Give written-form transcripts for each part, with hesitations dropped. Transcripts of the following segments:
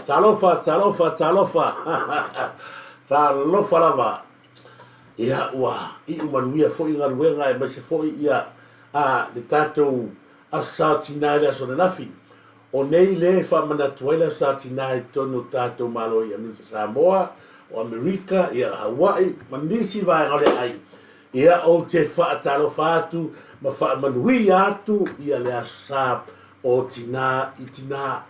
Talofa. Talofa lava. Ia ua I umanuia fo inga luenga e mase fo ia le tatou asa tinai aso na nafi. O nei le fa manatuela sa tinai tono tatou malo ia Amerika Samoa o Amerika ia Hawaii manisi vai ngale ai. Ia o te fa talofa atu ma fa manui atu ia le asa o tina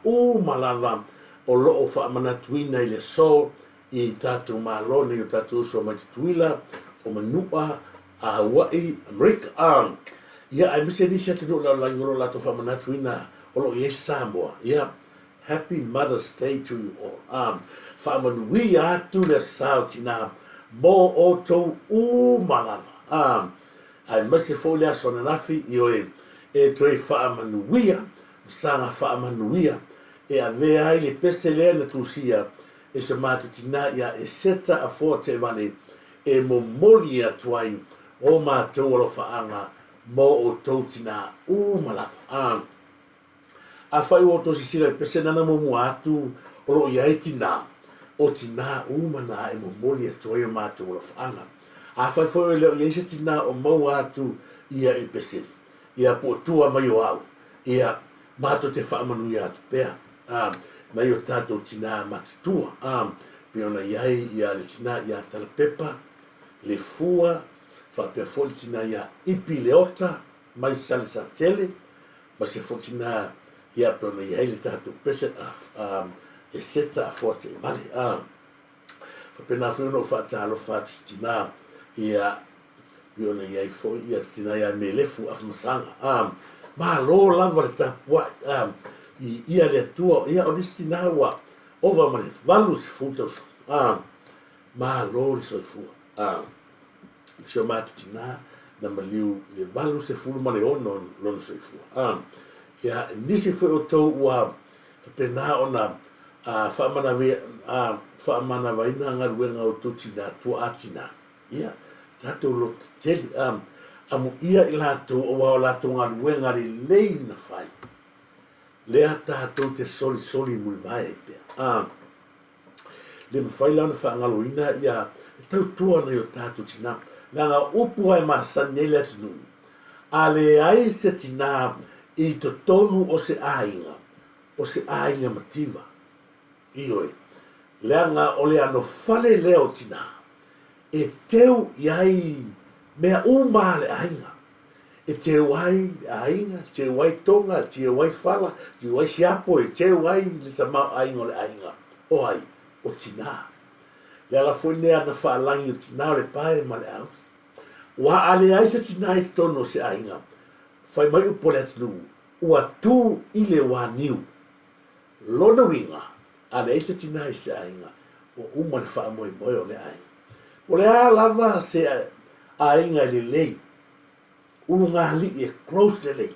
o malava o loo fa manatuina I le so I tatou malo ni o tatou so matituila o manua a Hawaii Amerika ia ai mise ni se tino la ngolo la to fa manatuina o lo yes Samoa ia happy Mother's Day to you all fa manui atu le sa tina mo o to o malava ai mise fo le so na nafi io e toi fa manuia sanga fa manuia e ave ai le pesele na tusia e se matutina ia e seta a forte vale e momoli atuai o mātou alo whaanga mo o tautina o malafa a whai o tosi sira e pese nana momu atu o lo iai tina o tina o mana e momoli atuai o mātou alo whaanga a whai whai leo iai se tina o mau atu ia e pese ia po tua mai o au ia mātou te whaamanu ia atu pea mai o tātou tina matutua peona iai ia le tina ia talapepa le fua whapea foli tina ia ipi leota mai sale sa tele ma se foli tina ia peona iai le tātou pese e seta a forte vale whapena whiuna o whaatalo whaatu tina ia peona iai fo ia tina ia me lefu afmasanga ma lo lava le tapua ia le atua ia o destina ua ova ma le valu se futos ma lo le soifua se matutina na maliu le valu se fulu ma le ono lona soifua ia nisi foi o tou ua whapena ona whaamana waina ngaruenga o tutina tua atina ia tatou lo teli amu ia I latou o latou ngaruenga le lei na whai lea tātou te soli mui vai pea le mawhai lana whaangaloina ia tautua na o tātou tina. Nanga upu ai masani ele atunu. A le ai se tina I to tonu o se ainga mativa. Ioi. Leanga o le ano fale leo tina. E teu iai mea uma le ainga. E teu ai ainga, teu ai tonga, teu ai fala, teu ai siapo, e teu ai le tamau ainga o le ainga. O ai, o tina. Leanga foi nea na whaalangi o tina o le pae ma le au. Wa ale ai se tina I tono se ainga. Fai mai upo le atinu. Ua tu I le waniu. Lona winga. Ale ai se tina I se ainga. O uma le wha moe moe o le ainga. O le a lava se ainga I le lei. Ulu ngā li e close le lei.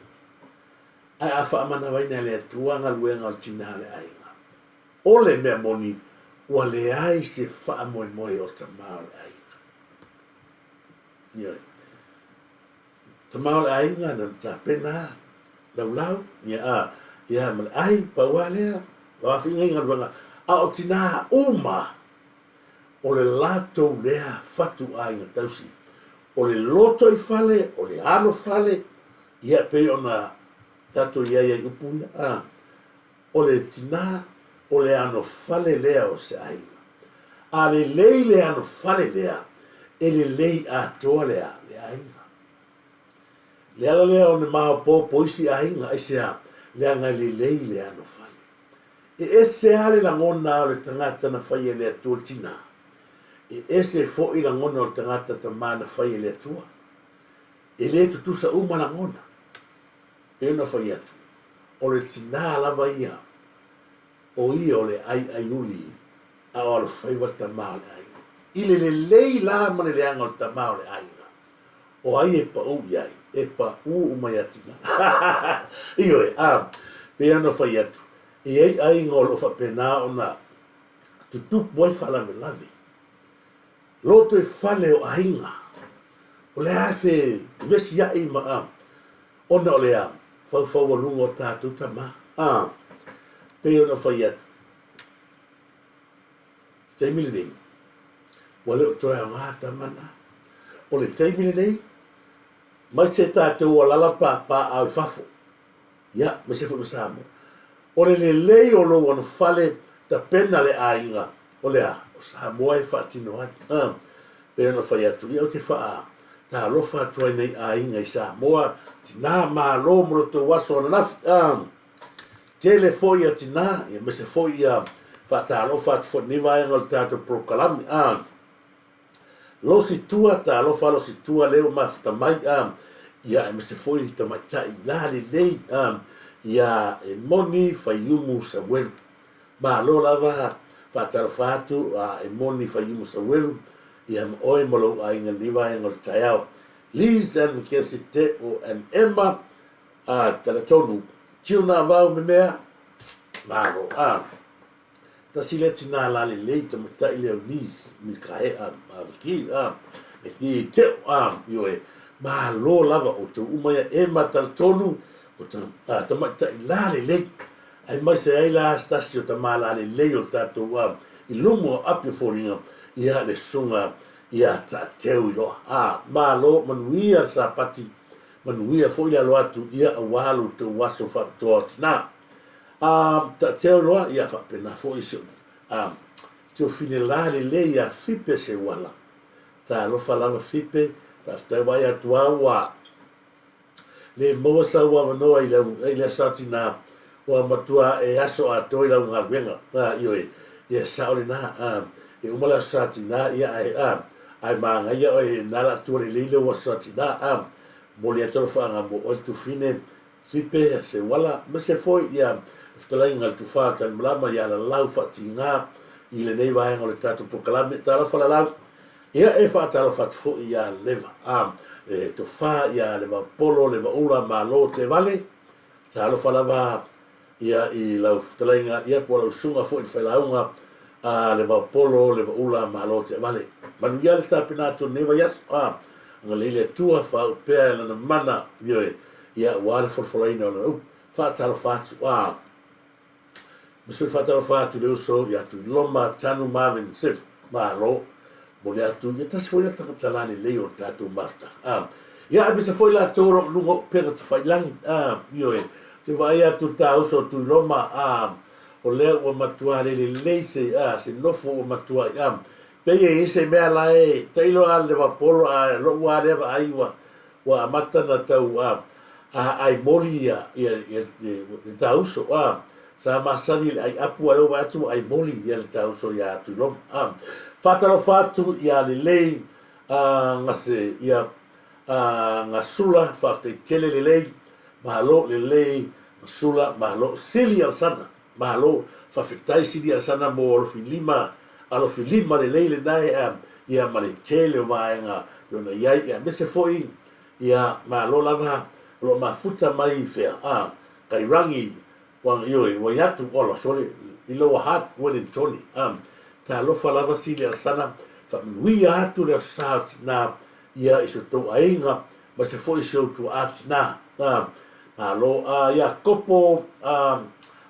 Ai a wha amana waina le atuanga luenga o tina le ainga. O le mea moni. Ua le ai se wha moe moe o tamao le ainga. Ioi. Tamao le ainga na tapena. Lau, ia mal ai pa wale wa finga inga banga a o tina uma o le lato lea fatu ai na tausi o le loto I fale o le ano fale ia pe ona tato ia upu o le tina o le ano fale lea o se ai a le lei le ano fale lea e le lei a toa lea le ai le ala lea o ne maha po isi ainga ai sea lea ngai le lei le ano fale. E ese ale la ngona o le tangata na whai e lea tua tina. E ese fo I la ngona o le tangata ta maa na whai e lea tua. E le tutusa uma la ngona. E una whai atu. O le tina lava ia. O ia o le ai uli. A o le whai wa ta maa le ainga. I le lei la ma le leanga o le ta maa o le ainga. O ai e pa u iai. E pa u umai atina. Ioi, pe ana whai atu. E ai ngolo wha pena o na tutup moi whala me lavi. Loto e whale o ainga. O le afe vesi ai ma ona o le whau lungo o tātou tama. Pe ana whai atu. Teimili nei. Wale o toa o ngā tamana. O le teimili nei. Mai se tātou o lalapa pa au fafo. Ia, mai se wha masamo. O le lei o lo wana fale ta pena le ainga. O le o Samoa e whaatino ai. Pe ana whai atu. Ia o te wha ta alofa atuai nei ainga I Samoa. Tina maa lo moro to waso na nafi. Tele foi a tina. Ia mai se foi a wha ta alofa atu niwa e ngal tātou prokalami. Lo si tua ta lo fa lo si tua leo ma ta mai ia me se foi ta mai tai la le lei ia e moni fa yumu sa wel ba lo lava fa ta fatu e moni fa yumu sa wel ia oi molo ai nga liva e ngol taiao Liz and Kesite o and Emma talatonu tiuna vau me mea maro ta sile tina la le leite ma ta ile Liz mi kae ki e ki te yo e ma lo lava o tu umaya Emma talatonu o ta ma ta la le le ai mai se ai la stasio ta ma la le le o tato I lumo api foringa ia le sunga ia ta teu lo ma lo manuia sa pati manuia foi la lo atu ia walu tu waso fa tot na ta teu lo ia fa pena foi so tu finelare le ia fipe se wala ta lo falava fipe ta sta vai atua wa le mo sa wa no ile satina wa matua e aso ato ila nga venga yo e sa na e umala satina ia ai manga ia e nala turi lile wa satina mo le ato fa nga mo o tu fine fipe se wala me se foi ia ftala ngal tu fa tan blama ia la lau fatinga ile nei vai ngol tato proclame tala fa la ia e fa tala fa fo ia leva e to fa ia leva polo leva ula malo te vale tala fa lava ia I lau ftala ia po lau sunga fo fa launga leva polo leva ula malo te vale manu ia le tapinato neva yas ngalile tua fa pe na mana ia wale for ina no fa tala fa Maso fatalo fa tu leo so ya tu loma tanu maven sef malo mo le atu ya tas foi ta talani le o tatu mafta ya abisa foi la toro lungo pera te fai lang yo e te vai atu ta uso tu loma o le o matua le leise se nofo o matua pe e se me ala e tailo al de vaporo lo wa le va aiwa wa mata na tau ai moli ya ta uso sa masani ai apu ai o atu ai moli ya ta uso ya tu lom fatalo fatu ya le ngase ya ngasula fakte tele le malo le sula malo silia sana malo fa fitai silia sana mo filima alo filima le nai ya male tele vai nga lona ya mese foi ya malo lava lo mafuta mai fe kai rangi wang yoi wa yatu ola sole ilo hat welen toni ta lo falava silia sana fa wi atu le saut na ia iso to ainga ma se foi so to atina malo ya kopo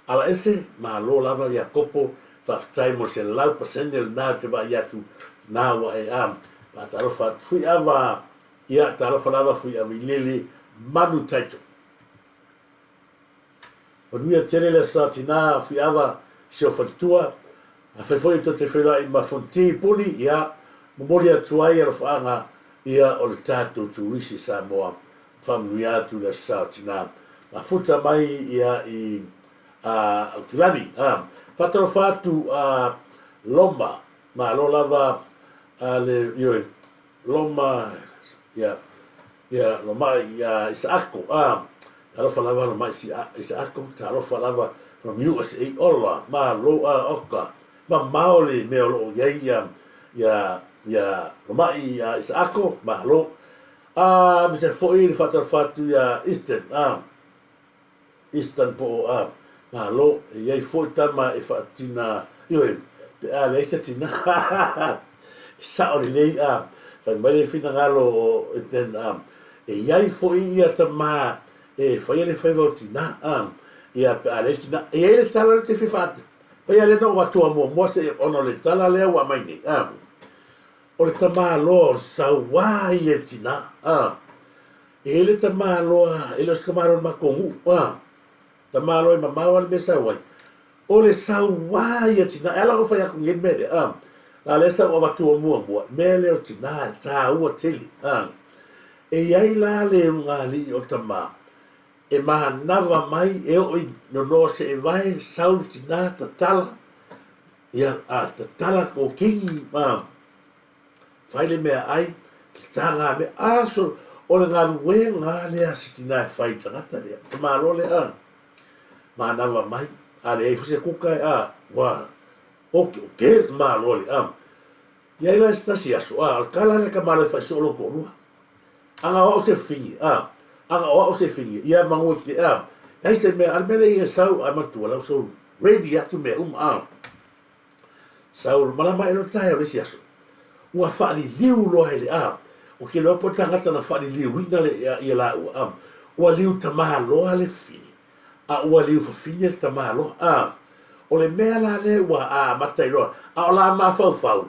ala ese malo lava ya kopo fa tai mo se lau pasendel na te ba yatu na wa pa ta lo fa fui ava ia ta lo falava fui avilele manu taito o nuia tele le satina fui ava se o fatua a foi to te fela i ma fonti poli ia mo mori atuai alo fanga ia o le tato tu risi Samoa familia tu le satina la futa mai ia i Kilani fatalo fatu loma ma lo lava le yo loma ia loma ia Isako talo falava loma Isako talo falava from USA ola ma lo oka ma maoli me lo ya loma Isako ma lo mi se foi fatalo fatu ya Eastern po ma lo ia foi tama e fatina yo pe le tina sa o le fa mai fina galo ten e ia foi ia tama e foi le foi votina ia pe ale tina e ele tala te fifat pe ele no wa tu mo se ono le tala le wa mai ni o le tama lo sa wa ia tina ele tama lo ele se maro ma kongu tama lo ma ma le sa wa o le sa wa ia tina ela go fa ya ku ngin me la le sa o tu mo me le o tina ta o tele e ai la le ngali o tama e ma nava mai e o no se vai sautina tala ia tala ko kingi faile me ai tanga me aso o le ngalu ngale asitina fai tangata le tama lo le ma nava mai ale e fuse kuka wa o ke ma lo le ia la stasi aso kala le kamala fa solo ko rua anga o se fingi anga o se fingi ia mangu ki ai se me almele ia sau amatu la so ready atu me sau mala mai lo tai o se aso ua fani liu lo hele o ke lo po tangata na fani liu wina le ia la ua liu tamaha lo le fini ua liu fa fini tamaha lo o le mea la le ua matai lo o la ma fau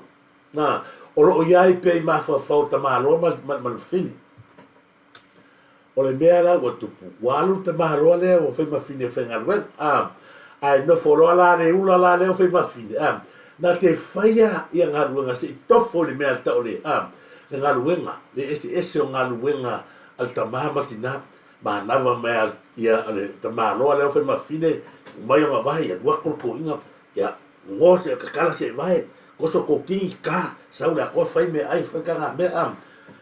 na o lo iai pe ma fau tamaha lo ma fini o le mea la ua tupu ua alu tamaha lo le o fai ma fini e fenga luen ai no folo la le ula la le o fai ma fini na te faia ia ngaluenga se tofo le mea tau le le ngaluenga le ese o ngaluenga al tamaha matina ma nava mea ia le tamaha loa leo fai mawhine mai o mawai a luakol ko inga ia ngose kakala se vai koso ko kingi ka sau le ako fai me ai fai kanga mea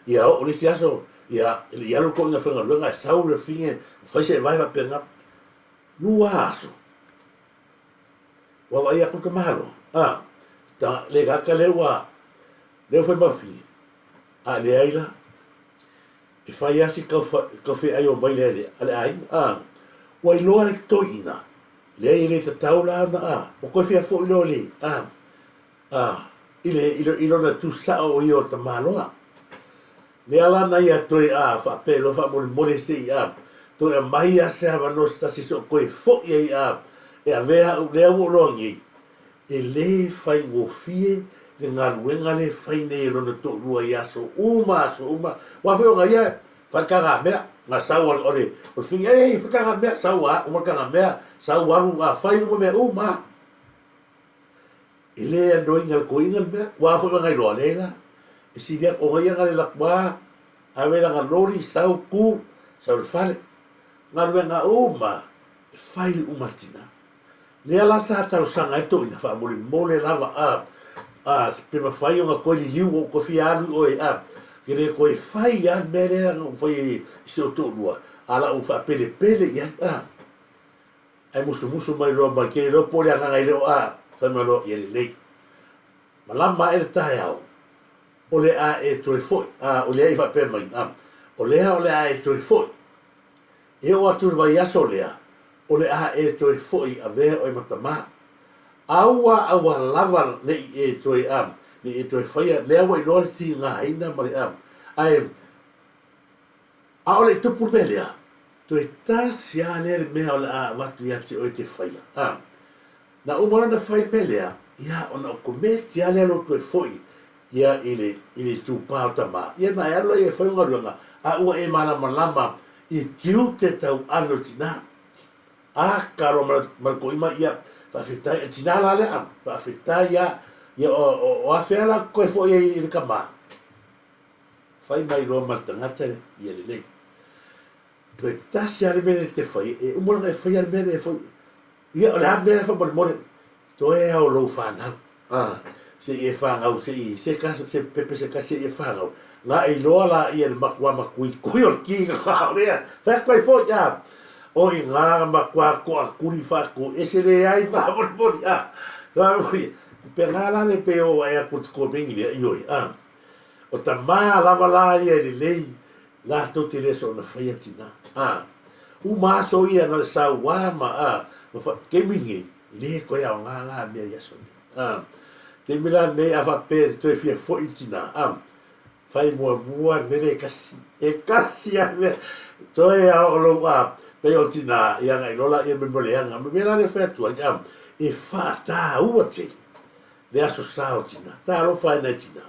ia o lisi aso ia le ialo ko inga fai ngaluenga sau le finge fai se vai va penga lua aso wa vai a kuka mahalo ta le gaka lewa leo foi mafi le aila e fai asi ka fe ai o mai le ale ai wa i loa le toina le ai le taula na o ko fia fo lo le ile na tu sa o io ta maloa le ala na ia toi fa pe lo fa mo se to e mai a se va no sta si so ko e fo e e avea u lea u longi e le fai ngofie le ngaluenga le fai nei lona to lua ia so uma wa fe nga ia fa kanga mea nga sawa ore o finga e fa kanga mea sawa uma kanga mea sawa a fai uma mea uma ele ando ingal ko ingal mea wa fo nga ilo lela e si dia o nga le lakwa ave la lori sau ku sau fale ngaluenga uma fai uma tina le ala sa tau sanga to ina fa mole lava pe ma fai nga ko li liu ko fi alu o e que le ko fai ya mere no foi se to lua ala u fa pele ya ai musu mai lo ma ke lo pole nga ngai lo fa ma lo ye le malama e tai au o le e to foi o le fa pe mai o le e to foi e o atu vai aso le o le e to foi ave o matama aua lava ne e toi ne e toi faia le awa i loa ti ngā ina mari ai a ole tu purmelea toi ta sia le mea o le watu ia te o te faia na umana na fai melea ia ona o me ti ale lo toi foi ia ile tu pao tama ia na alo e fai unga ruanga a ua e malama i tiu te tau alo tina karo marko ima ia fa fita tina la le fa fita ya o afela ko fo ye il kama fai mai lo martangata ye le to tasia le mele te fai e o mo ngai fai le mele fo ya la mele fo bol mo to e o lo fa na se e fa nga se ka se pepe se ka se e fa nga na i lo la ye makwa makui o ki nga le fa ko fo ya o i ngā makua ko a kuri whako e se re ai whamormori whamormori pe ngāra le pe o ai a kutuko mingi le ioi o ta maa lava la ia le lei la to te reso na whaiatina u maaso ia na le sau wama ke mingi le koe au ngā mea iasoni te mila ne a whape to e fia fo itina whai mua mere e kasi a me to e au lo pe o tina ia ngai lola ia memboleanga me mena le fetua e fa ta ua te le aso sao tina ta lo fa na tina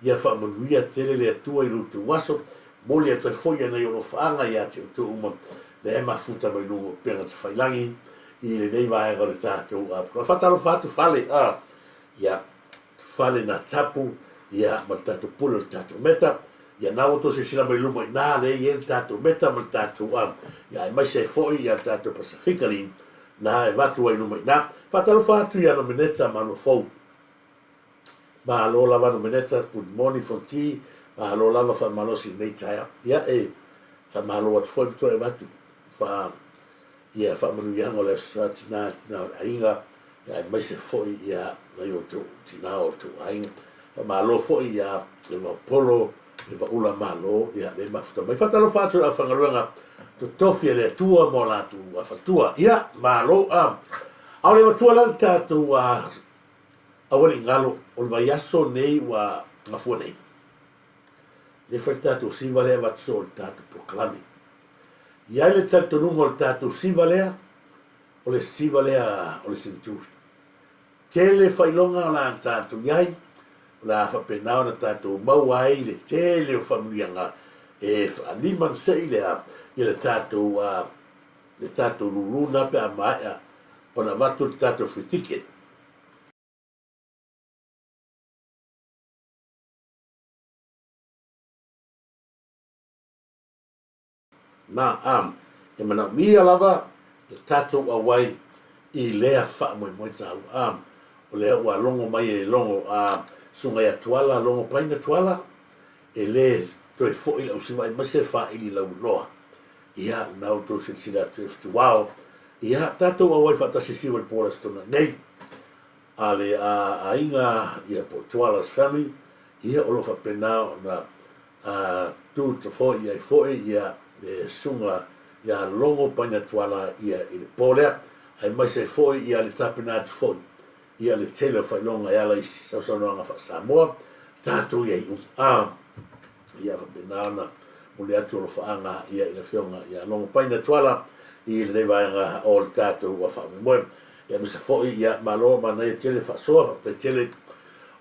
ia fa mo ia tele le tua i lutu waso moli a toi foi na yo faanga ia te tu uma le ma futa mai lungo pena te failangi i le nei vai ga le tato ko fa ta lo fa tu fale ia fale na tapu ia ma tato pulo tato meta ia na o to se sila mai luma na le ia tato meta ma tato ia mai se foi ia tato pacifically na e watu ai luma na fatalo fatu ia no meneta ma no fo ma lo lava no meneta good morning for tea ma lo lava fa malosi nei taia ia fa malo wat foi to e watu fa ia fa manu ia ngole sa tina ainga ia mai se foi ia na yo to tina o to ainga fa malo foi ia le polo e va ula malo ia le mafuta mai fatalo fatu a fangaluanga to tofia le tua mo la tu a fatua ia malo au le tua la tatu a wali ngalo o vai aso nei wa ngafu nei le fatatu si vale va sol tatu proclami ia le tatu numero tatu si vale o le si vale o le centuri tele failonga la tatu iai la fa penao na tatu mau ai le tele o familianga e animan sei le le tatu luluna pe amaia ona vatu le tatu free ticket na e mana mia lava le tatu awai i lea fa mo tau o le wa longo mai e longo sunga ya tuala longo paina tuala e le to e fo i la usiva ma se fa i la loa ia na auto se sila tu wow ia tato wa wai fata se siwa por stona nei ale inga ia po tuala's family ia o lo fa pena na tu to fo ia le sunga ia longo paina tuala ia i le pole ai mai se fo ia le tapena fo ia le tele fa longa ia la sa no nga fa Samoa tato ia ia fa pena na muli atu lo faanga ia ina fionga ia longo paina tuala i le vaenga o le tātou ua whamemoe. Ia misa fo'i ia malo mana ia tele whasoa, whakta tele.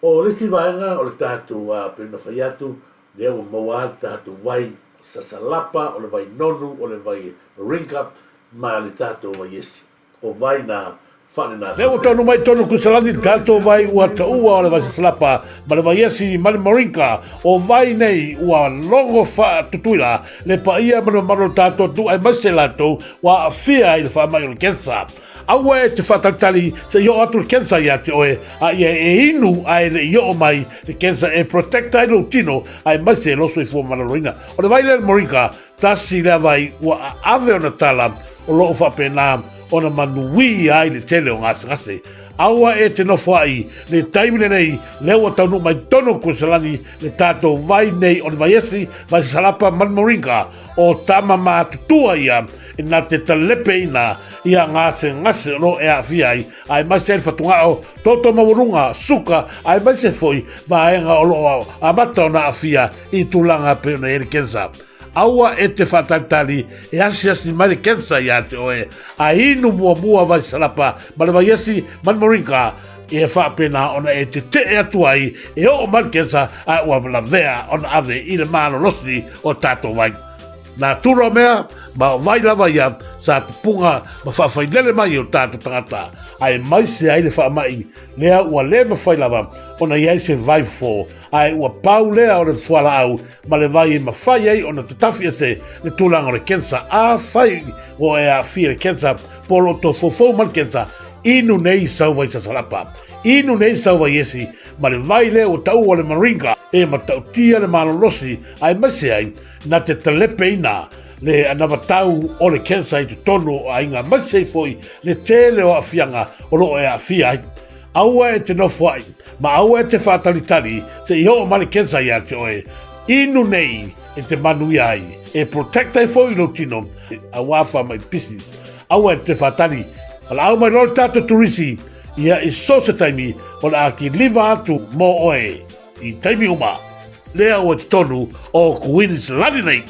O le si vaenga o le tātou pena whaiatu, lea ua maua le tātou vai sasalapa, o le vai nonu, o le vai rinka, ma le tātou vai esi. O vai na whane nā. Le o tonu mai tonu kusalani tātou vai ua taua o le vai sasalapa, ma le vai esi ma le marinka, o vai nei ua longo wha tutuila, le pa ia mano tātou tu ai mase latou, wa awhia i le wha mai o le kensa. Aua e te whatatali se io atu le kensa ia te oe, a ia e inu ai le io mai le kensa e protecta ai lo tino ai mase loso i fua manaloina. O le vai le marinka, tasi le vai ua ave o na tala o loo whapena o na manui ai le tele o ngase. Aua e te nofo ai, le taimile nei, le ua taunu mai tono kusalani le tātou vai nei o le vai esi, vai salapa manmorinka o tama mātutua ia, e nā te talepe ina ia ngase no e awhia ai mai se whatungao, toto mawurunga, suka, ai mai se foi, vaenga o loa, a mata o na awhia i tūlanga pe ona ere kensa. Aua e te whatatali e asi mai le kensa ia te oe, a inu mua vai salapa, ma le vai esi manmorinka, e whapena ona e te atu ai, e o man kensa a ua la vea ona ave i le mano losni o tātou vai. Nā tura mea, ma vai lava ia, sa tupunga, ma whawhainele mai o tātou tangata, ai mai se ai le whaamai, lea ua le ma whai lava, ona iai se vai fō, ai ua pau lea o le whala au, ma le vai ma whai ai, ona te tawhia se le tūlanga o le kensa, a whai o e a whia le kensa, polo to fōfou man kensa, inu nei sauva i sa salapa, inu nei sauva i esi, ma le vai le o tau o le marinka, e ma tau tia le malolosi, ai mase ai, na te talepe ina, le anawa tau o le kensa i tu tono a inga mase foi, le tele o awhianga o lo e awhia ai. Aua e te nofo ai, ma aua e te whātalitari, se i hoa male kensa i a te oe, inu nei e te manui ai, e protecta e foi no tino, a wafa mai pisi, aua e te whātali, ala au mai lor tātou turisi, ia i so se taimi, o la aki liva atu mo oe, i taimi uma, lea o te tonu o kuwinis lani nei.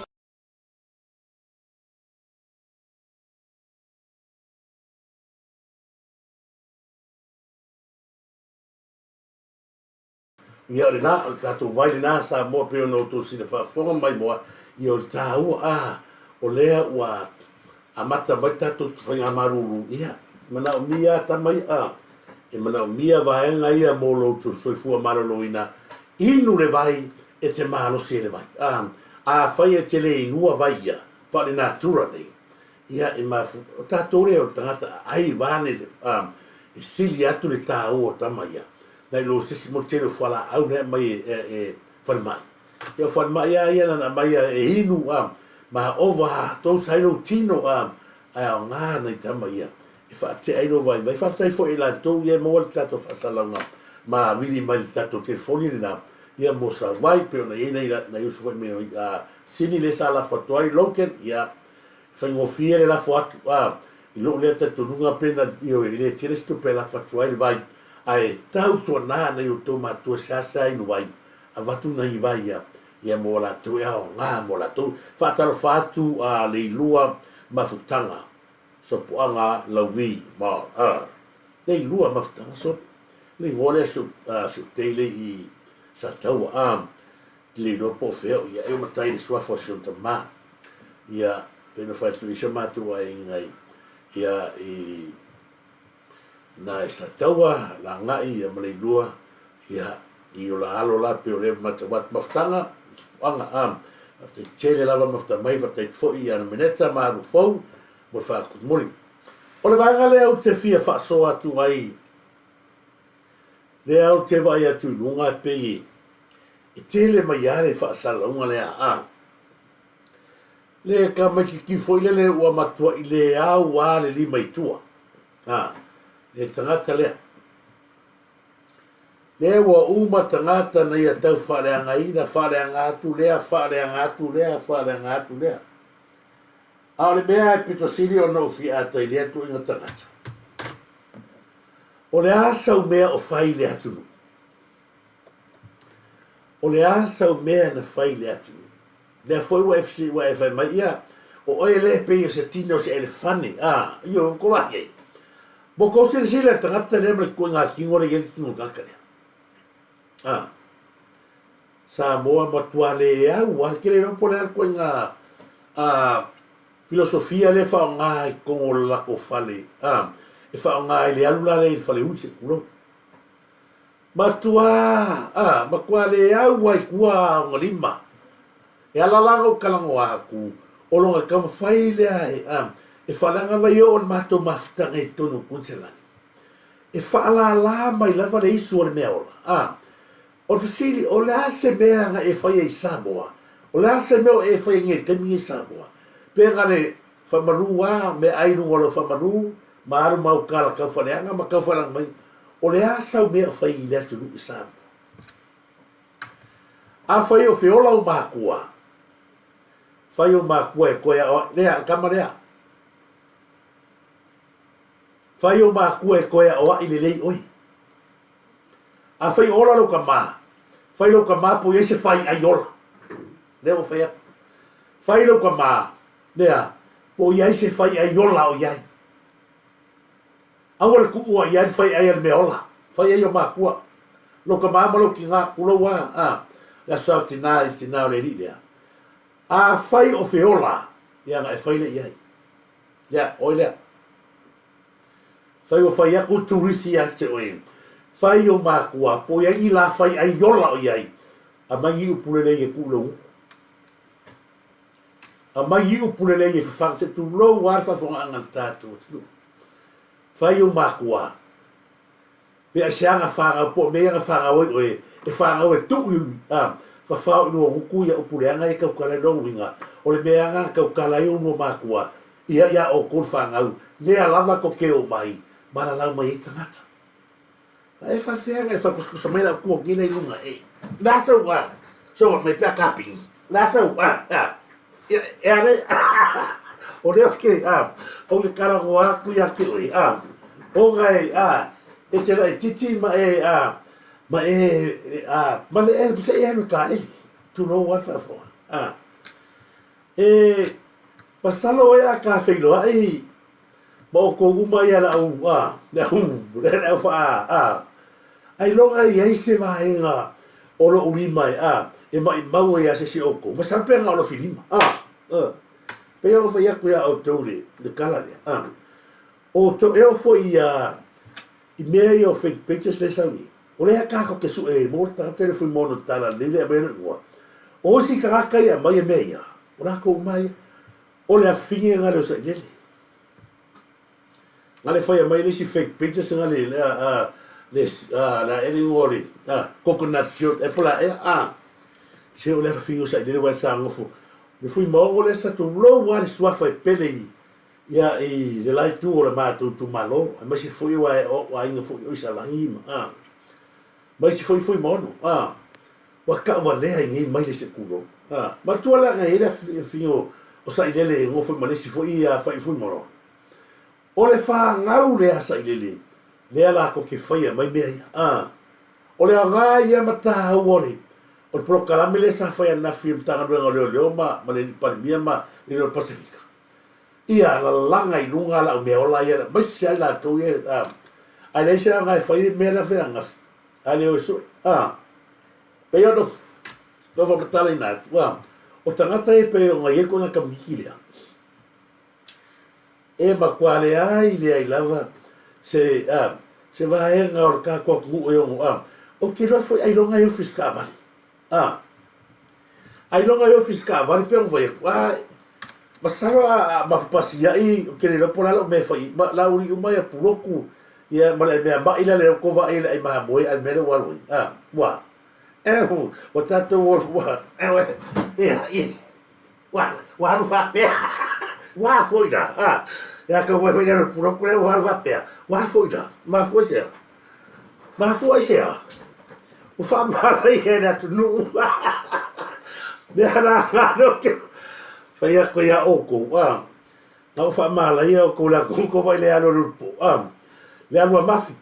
Ia le nā, tātou vai le nā sa mua peo no tō sina whaafonga mai moa, i o tāua o lea ua amata mai tātou whainga maruru ia, mana o mia tamai e mana o mia vaenga ia mō loutu soifua maralo ina, inu le vai e te malo se le vai. A whai e te le inua vai ia, whale nā tura nei. Ia e mafu, o tātou lea o tangata ai vane e sili atu le tāu o tama ia. Nei lo sisi mo tele whala au ne mai e whale mai. Ia whale mai ia na mai e inu ma ova tau sairo tino a o ngā nei tama ia. E wha te aino vai, vai whaftai fo e la tau ia mo le tato whasalaunga ma wili mai le tato telefoni ni nā. Ia mo sa wai pe ona e nei na yusu wai mea sini le sa la whatuai loken ia whaingofia le la whatu i lo le tato nunga pena i o e le telestu pe la whatuai le vai. Ai tau tua nā nei o tō mātua sasa inu vai, a watu na i vai ia mō la tu e ao ngā mō la tu, whātaro whātu a le lua mafutanga, so puanga lauvi, le lua mafutanga so, le ngole su teile i sa tau le lopo feo, ia e matai le suafo si unta mā, ia pena whaitu i sa mātua e ngai, ia i na e sa taua la ngai ia malei lua ia i o la alo la pe o le matawat maftanga anga te tele lava mafta mai fa te fo i ana meneta ma ru fo mo fa ku mori o le vanga le au te fia fa so atu ai le au te vai atu lunga pe i tele mai ale fa sala unga le le ka mai ki fo ile le ua matua i le au ale li mai tua le tangata lea. Le wa uma tangata na ia tau whareanga ina, whareanga atu lea, whareanga atu lea, whareanga atu lea. A le mea e pito siri o no fi ata i lea tu inga tangata. O le asa u mea o whai le atu. O le asa u mea na whai le atu. Le foi wa FC wa e whai mai ia, o ele pe se tino se elefante io ko wa ke mo ko se le tangata le me ko nga ki ngore ye ki nga kare sa moa matuale wa ke le no pole ko nga filosofia le fa nga ko la ko fale e fa nga le alula le fale uche kulo matua makuale wa kua ngolima e ala lango kalango aku o longa kam faile ai e falanga vai o mato mafta e tonu kunselani e fala la mai lava le isu o le meola o fisili o la se mea e fai e Samoa o la se meo e fai ngel kami e Samoa pega le famarua me ai no lo famaru maru mau kala ka faleanga ma ka falang mai o le asa mea fai le tu i Samoa fai o fiola o makua fai o makua e koia o lea kamarea fai o makua e koia o i lelei oi fai ola lo kama fai lo kama po ese fai aiola leo fai lo kama lea po ia ese fai aiola o iai awal ku o iai fai ai meola fai ai o makua lo kama malo kinga kulo wa la sautina tina le lea fai o feola ia nga e fai le iai ia oilea fai o fai aku turisi a te oe fai o makua po iai la fai ai yola o iai a mangi upulele e kulo a mangi upulele e fa se tu lo war fa fonga ngal tatu fai o makua pe a xanga fa po me nga fa oe e fa oe tu fa fa no ku ya upuleanga e ka kala lo winga o le meanga ka kala yo no makua ia o kur fa ngau le alava ko ke o mai mara la mai tangata ai fa se nga fa ku so me la ku ki nei lunga la so me pa capi la so ale o le ke o le kara goa ku ya ki o ngai e te la titi ma ma le se e no ka tu no what for pasalo ya ka fe lo ai mo ko uma ya la le fa ai lo ai se va nga o lo umi mai e mai mau ya se oko ma sa pe nga lo filima pe yo fa ya ku ya o tole de kala le o to eu foi i mea i o fake pictures le sawi o le kako ke su e mo ta telefon mono tala le le bene wa o si karaka ia mai mea o la ko mai o le afinge nga lo sa le ngale foi mai le si fake pictures ngale la any worry coconut shot e pola se o le afinge sa le wa sa ngofo le fui mo le sa tu lo wa le swa foi pele ia le lai tu o le mātou tu malo ma si foi wa inga foi o isa langi ma si foi mono wa ka wa le ngi mai le se kulo ma tu ala ngai le fingo o sa ile ngo foi ma le si foi foi mono o le fa ngau le asa ile le ala ko ke foi mai me o le nga ia mata o le o proclame le sa foi na film tanga no le ma le pa ma le Pacifica ia la langa i lunga la me ola ia ma sia la to ia ai le sia ngai fai me la fenga ale o so pe yo do va matala ina o tangata e pe o ngai ko na kamikile e ma quale ai le ai lava se va e nga or ka ko ku o ki ro foi ai longa yo fiscava ai longa yo fiscava pe o vai masara mafapasia i ke le pola lo me fai ma la uri uma ya puloku ia ma le ba ila le ko va ila ma moi al mero wa wa o tato wa wa no fa pe wa foi da ya ka wa foi no puloku le wa fa pe wa foi da ma foi se o fa ma le na tu no na no ke fai ko ya oko na fa mala ia ko la ko vai le alo lupo le alo mafi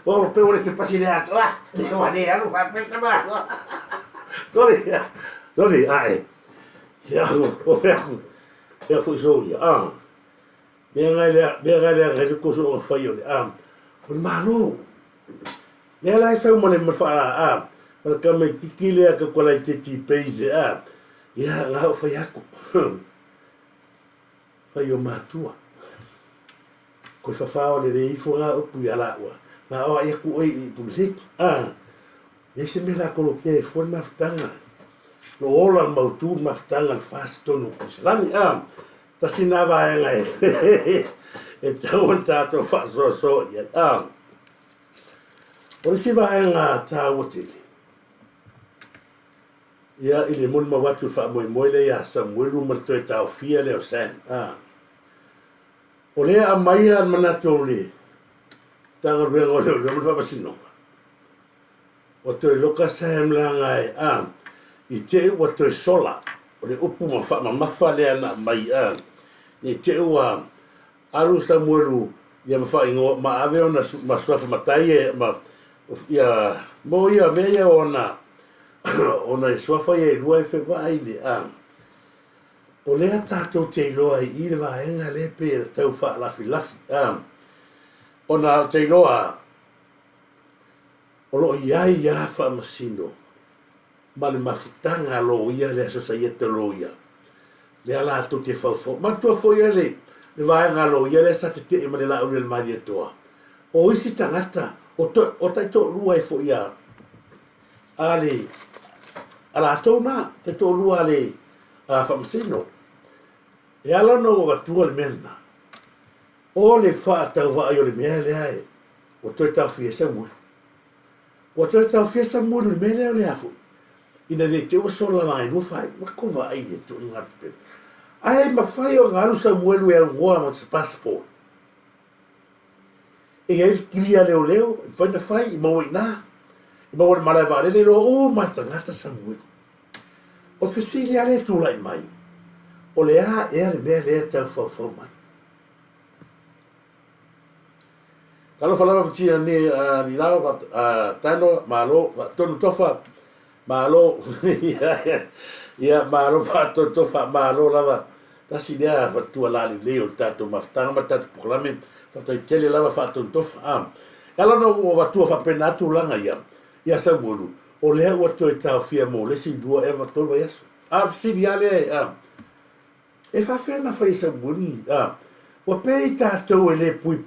o pe ore se pasine ato no ne alo fa pe ma sorry ai ya o ferro ya fu so ya me ngai le ko so fa yo o malo le la sa mo le ma fa para ka me kikile ka ko la te ti peise ya la fa ya ko fa yo matua ko fa o le ifo ga o pu ya la wa na o ya ku oi pu le ya se me la ko ke fo ma ftanga no ola mautu ma ftanga fast no ko se lani ta sinava ngai e tau tato fa so ya o si va nga ta wote ya ile mon ma watu fa mo le ya Samuelu ma to ta fia le o sen o le a mai al manato le tanga be ngo le fa pasino o to loka sem la ngai i te o to sola o le upu ma fa le na mai i te wa aru Samuelu ya ma fa ingo ma ave ona ma swafa matai ma ya mo ya me ya ona ona swafa ye lua fe vai le o le tato te loa i le vaenga le pe tau fa la filafi ona te loa o lo ia fa masino ma le mafutanga lo ia le so sai te lo ia le ala to te fa ma to fo ia le vaenga lo ia le sa te ma le la o le mai toa o isi tangata o ta to lua e fo ia ale ala to na te to lua le fa masino e ala no wa tu le mena o le fa ta va yo le mele ai o to ta fiesa mu o to ta fiesa mu le mele le afu ina le te o sola mai no fai ma ko va ai to nga pe ai ma fai o galu Samuelu e ngoa mo se passport e ai kilia leo fa na fai mo ina mo le mala va le lo o ma tangata Samuelu officially ale tu lai mai o le le mele ta fa mai talo falava tia ni lao tano malo tonu tofa malo ya malo fa tofa malo lava tasi dia fa tu ala le o tato maftanga mata proclame fa tai tele lava fa tofa ela no o tu fa penatu langa ya Samuelu o le o to ta fia mo le si dua eva to va yes si viale e fa fena fa Samuelu o pe tato ele pui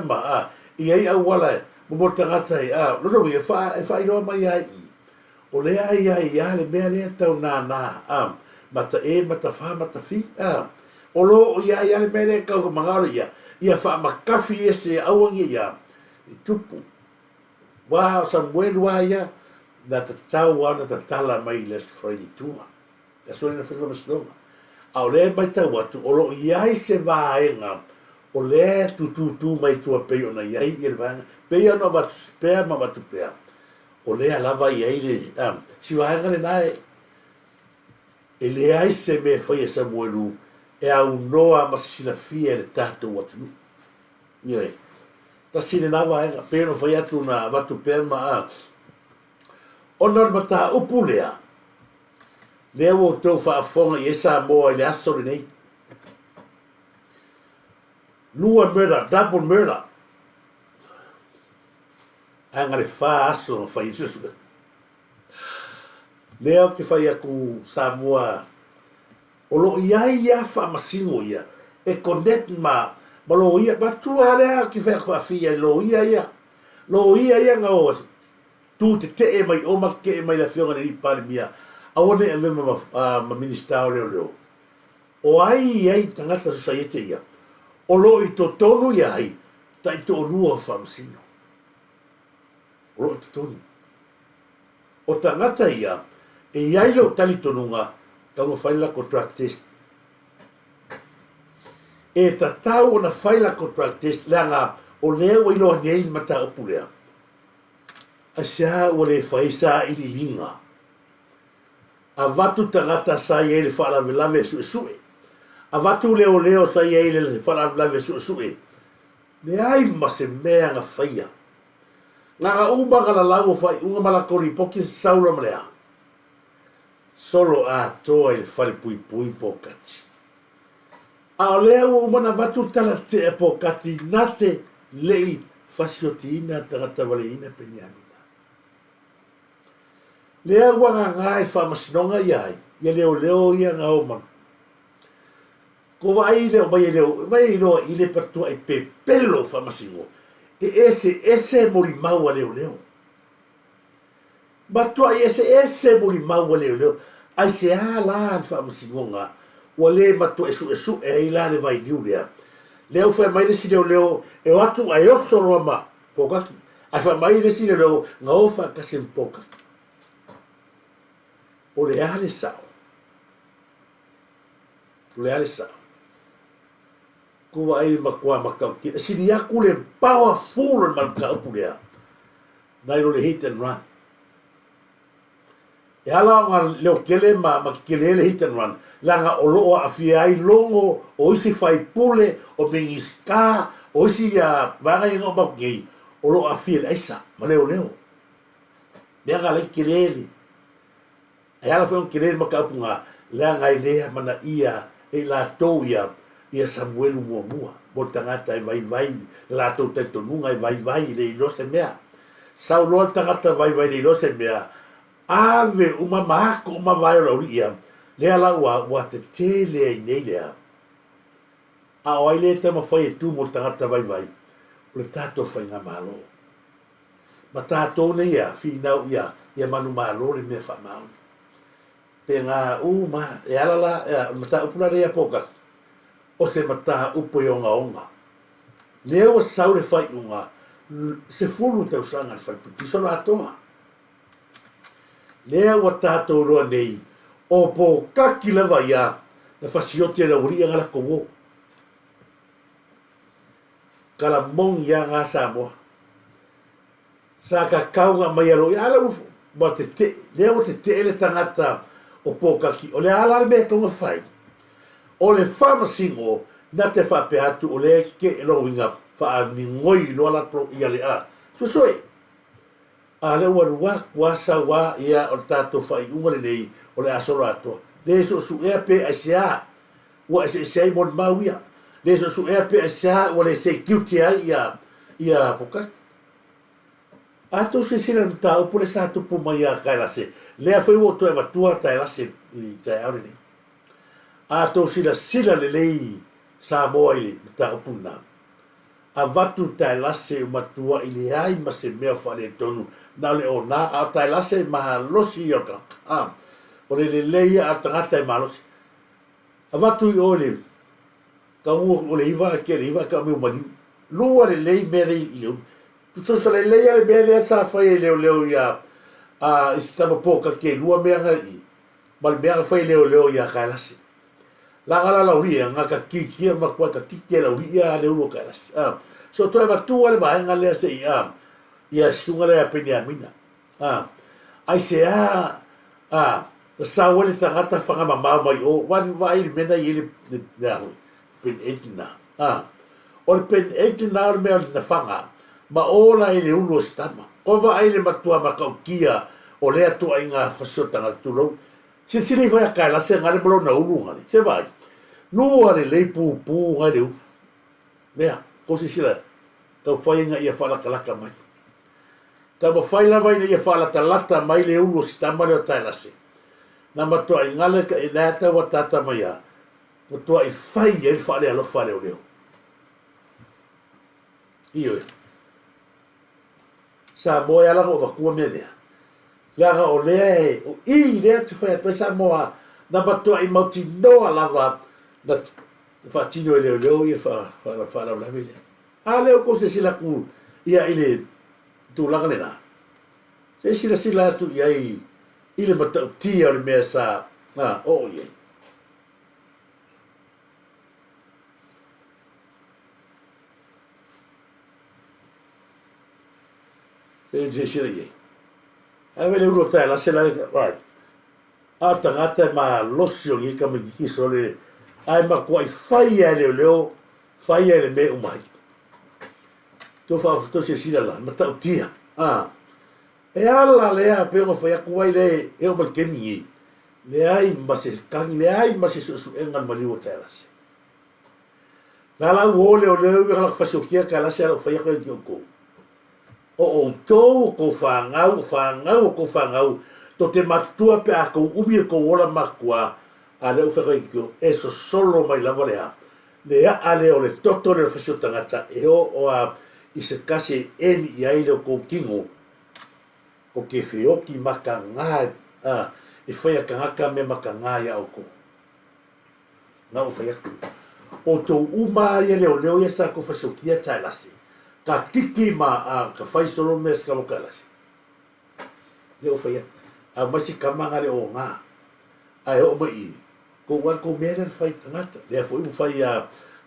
ma i ai au wala mo tangata no e fa no mai ai o le ai le mea le tau na mata mata fa mata fi o lo ia le mea le kau mangaro ia fa makafi ese awangi i tupu wa Samuelu ia na ta tau ana ta tala mai les Friday tua e so na fesa masno au le mai tau atu o lo ia se vaenga o le tu mai tua pe ona iai i le vanga pe ona va spea ma va tu pea o le lava iai le si vanga le nai e le ai se me foi Samuelu e au noa ma sila fia le tato watu iai ta sile lava pe ona foi atu na va tu pea ma ona mata upulea le o to fa fonga i esa mo le aso nei lua murder, double murder. Anga le fa aso no fai susu. Leo ki fai aku Samoa. O lo ia fa masino ia. E connect ma lo ia batu ale ki fai aku afia lo ia. Lo ia nga o tu te mai o ma ke mai la fionga ni pale mia. Awane e ma minister leo. O ai tangata society ia. O lo i to tonu iai, ta i to lua whamsino. O lo i to tonu. O tangata ia, e iai lo tali tonunga, tau whaila contract test. E ta tau na whaila contract test, leanga o leo i loa nei mata upulea. A sia o le whaisa i li linga. A vatu tangata sa i ele whaala velave sue. A vatu leo sa ia ile fala lave su le ai ma se mea nga faia nga uma kala lago fai unga mala kori poki saula mlea solo a toa il fale pui pokati A o lea ua umana watu tala te e po kati nate lei fasiotina tangata waleina peniamina. Lea ua ngai whamasinonga iai, ia leo ia ngā oman. Ko vai leo, vai leo i le patua i pe pelo whamasingo. Ese mori maua leo. Batua i ese mori maua leo. Ai se a la whamasingonga, ua le matua esu e ila le vai niu lea. Leo whai mai lesi leo, e watu ai oso roa ma, pokaki. Ai whai mai lesi leo, ngā ofa kasem pokaki. O le ale sao. Kua ai makua makau ki. Sini aku le powerful man ka upu lea. Nai lo le hit and run. E ala ngā leo kele ma kele le hit and run. Langa o loo a fiai longo, o isi fai pule, o mingi ska, o isi vanga inga o bau ngei. O loo a fiai aisa, ma leo. Nea ngā le kele li. E ala whaon kele ma ka upu ngā. Lea ngai lea mana ia, e la tau ia Samuelu mua. Mo tangata e vai, la tau te tonunga e vai, le ilose mea. Sau loa tangata vai, le ilose mea. Ave uma mahako, uma vai o lauri ia. Lea la ua te te lea i nei lea. A o ai lea te mawhai e tu mo tangata vai. O le tātou whai ngā malo. Ma tātou nei ia, whinau ia manu malo le mea whamau. Pe ngā e alala, mata upuna rea poka. O se mata upo i onga. Leo sau le whai unga, se fulu tau sanga whai piso la atoa. Leo wa tātou roa nei, o po kaki lewa ia, na whasiote la uri angala kowo. Kala mong ia ngā Samoa. Sa ka kaunga mai alo, ia ala ufo, leo te ele tangata, o pokaki, o le ala me tonga whai. O le whamasingo, na te whape atu, o le ke e roinga, wha ni ngoi loa la pro ia le a. Susoi, a le warua, wasa wa ia o tātou whai umare nei, o le asoro atua. Le su ea pe a sea, ua se sei mon mauia. Le su ea pe a sea, ua le se kiutia ia pokaki. Ato se sila na tau pule sa tupu mai a kailase. Lea whai ua to e watua tailase i tai aure ni. Ato sila le lei sa moa i le tau puna. A watu tailase matua i le ai ma se mea whare tonu. Na le o na a tailase maha losi i o ka. O le leia a tangata i malosi. A watu i o le. Ka ua o le iwa ke le iwa ka meu mani. Lua le lei mere i leu. So le leia le mea lea sa whai leo ia istama poka ke lua mea ngai ma le mea whai leo ia kailasi. La ngala lauria ngā ka kikia makua ka kikia lauria leo lo kailasi. So toi matua le vaenga lea se ia sunga lea peniamina. Ai se na sawa le tangata whanga mamau mai o vai le mena i le ahui. Pen etina. O le pen etina o le mea na whanga. Ma ola i le ulo stama. Ova ai le matua makaukia o lea tua i ngā whasiotanga tūrau. Se siri vai a kaila se ngare malo na ulu ngari. Se vai. Nua le lei pū ngai le ulu. Mea, ko se sira. Tau whainga ia whalakalaka mai. Tau mawhaila vai na ia whalakalata mai le ulo stama leo tailase. Na matua i ngale ka i lata wa tata mai a. Matua i whai e whale alofa leo. Iyo e. Sa moa ala o vakua mea lea. Laga o lea e, o i lea te whai atua sa moa na matua i mauti noa lava na whaatino e leo i e whaarau lawe lea. A leo ko se sila ku ia i le tūlanga le nā. Se sila atu ia i le matau tia o le mea sa o iei. Se sira iei. Ai vele uro tae la se la right. A tangata ma losio ngi ka miki so le ai ma ko ai fai leo fai le me umai. To fa to se sira la ma ta tia. E ala le a pe ngo fai ku ai le e o keni. Le ai ma se kan le ai ma se su engan mali o tae la se. la o le la fasokia ka la se la fa ko ko o to ko fangau to te matua pe a ko ubi ko ola makua a le uwhakaikio e so solo mai lava lea lea ale o le toto le fasio tangata e o a i se kasi eni i aile o kou kingo o ke whioki maka ngā e whaia kangaka me maka ngā ia o kou ngā u whaia o tō uma ia leo leo ia sa ko fasio kia tai lasi ka tiki ma ka whaisoro me ska moka lasi leo whaia a masi kamanga le o ngā ai o mai ko wan ko mera fai tangata le foi fai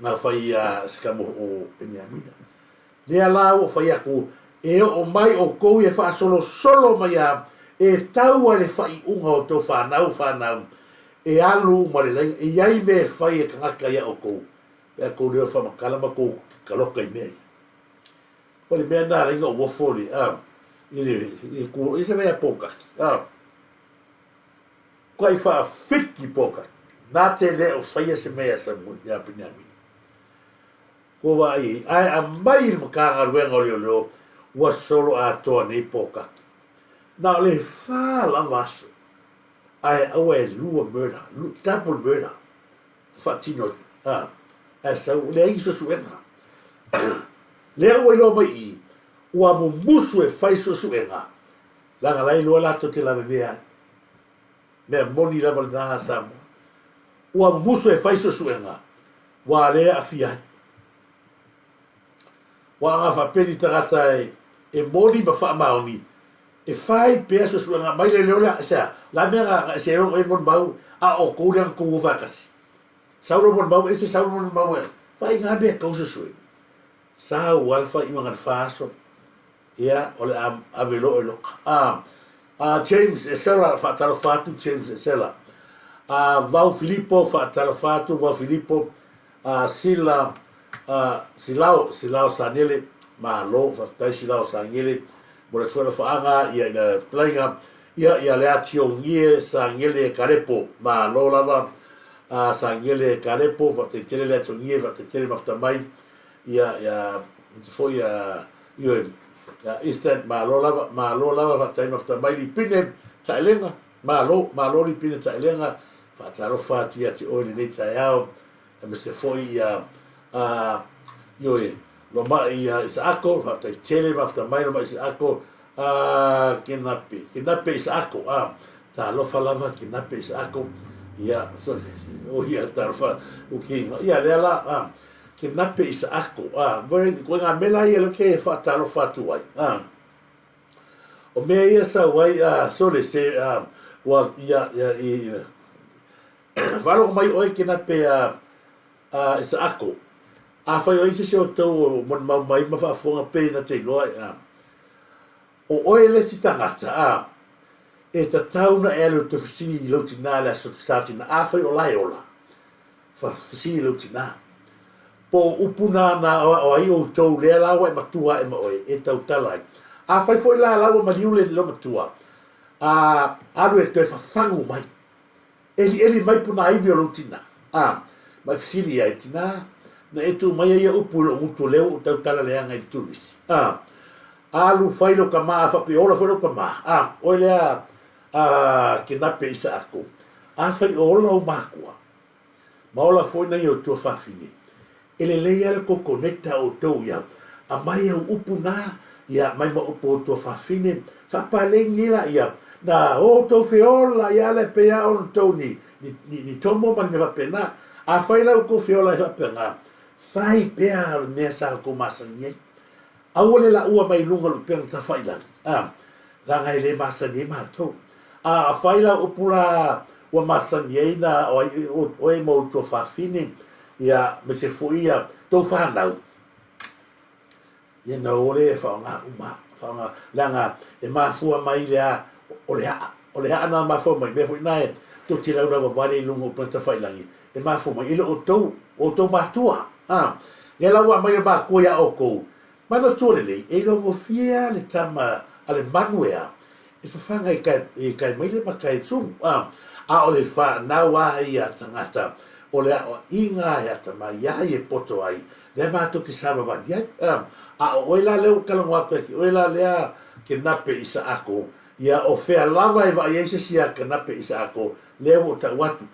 na fai ska mo o Benjamina le ala o fai ko e o mai o ko e fa solo mai e tau ale fai unga o to fa nau e alu ma le e ai me fai e tangaka ia o ko e ko le fa makala ma ko kaloka i me ko le me na ringa o foli ile ko ise me poka ko ai fa fiki poka nā te leo whaia se mea sa mui ia Benjamina. Ko ai a mai i makanga ruenga o leo wa solo a toa nei pōkaki. Nā le whā lavaso ai au e lua murder, double murder. Whatino, a sau le ai suenga. Leo i lo mai i, ua mo musu e whai suenga. Langa lai loa lato te lawe vea. Mea moni lava nā samu. Ua musu e fai suenga wa le afia wa nga fa peni tangata e moni ma fa maoni e fai pe suenga mai le leola sa la mera se o e mon bau a o ko le ko va kasi sauro mon bau ese sauro mon bau fai nga be ko suenga sa wa fa i nga faso ia o le avelo lo James Sela fa talo fatu James Sela Vau Filippo fa talafatu Vau Filippo Silao Sanele ma lo fa tai Silao Sanele mo le tuela fa anga ia ina plainga ia le atio ngie Sanele Karepo ma lo lava Sanele Karepo va te tele le atio ngie va te tele mafta mai ia foi io ya instant ma lo lava va tai mafta mai li pine tailenga ma lo li pine tailenga fa taro fa ti ati o ni tai ao me se foi io lo ma ia Isako fa tai tele mafta mai lo ma Isako kinape Isako ta lo fa lava kinape Isako ia so o ia tarfa o ki ia le la kinape Isako voi ko nga mela ia lo ke fa taro fa tu ai o me ia sa wai so le se wa ia Valo mai oi kina pe Isako. Fai oi se o tau mon mai ma fa fonga pe na te loa. O oi le si tangata e ta tauna e lo te fisini lo tina la so sati na fai o lai ola. Fa fisini lo tina. Po upuna na o ai o tau le la wa matua e ma oi e tau talai. Fai foi la ma liule lo matua. Alu e te fa fangu mai. Eli mai puna ai violotina. Mai fili ai tina. Na etu mai ia upu lo mutu leo tau tala leanga i turis. Alu failo ka maa fa piola failo ka maa. Oi lea kinape Isako. Fai ola o makua. Maola foi na i o tua fafine. Ele leia le ko konekta o tau ia. A mai au upu na. Ia mai ma upu o tua fafine. Fa palengi la ia. Na o to fiola ia le pea on toni ni tomo man me va pena fai la ko fiola va pena fai pea me sa ko masanie awole la ua mai lunga lu pea ta fai la ngai le masanie ma to fai la upula wa masanie na o e mo to fa fini ia me se fuia to fa na ia no le fa nga langa e ma fua mai le o le ana ma fo mai me foi nai to tira ora va vale lungo planta fai langi e ma fo mai ile o to matua e la wa mai ba ko ya oko ma no tole le e lo mo fia le tama ale manuea e fa fanga e kai mai le makai sum o le fa na wa ia tangata o le o inga ya tama ya ye poto ai le ma to ki sava va ya a o ela le o kalonga pe o ela le ke nape isa ako ya o fe lava e va ye se sia ke nape isa ako le o ta watu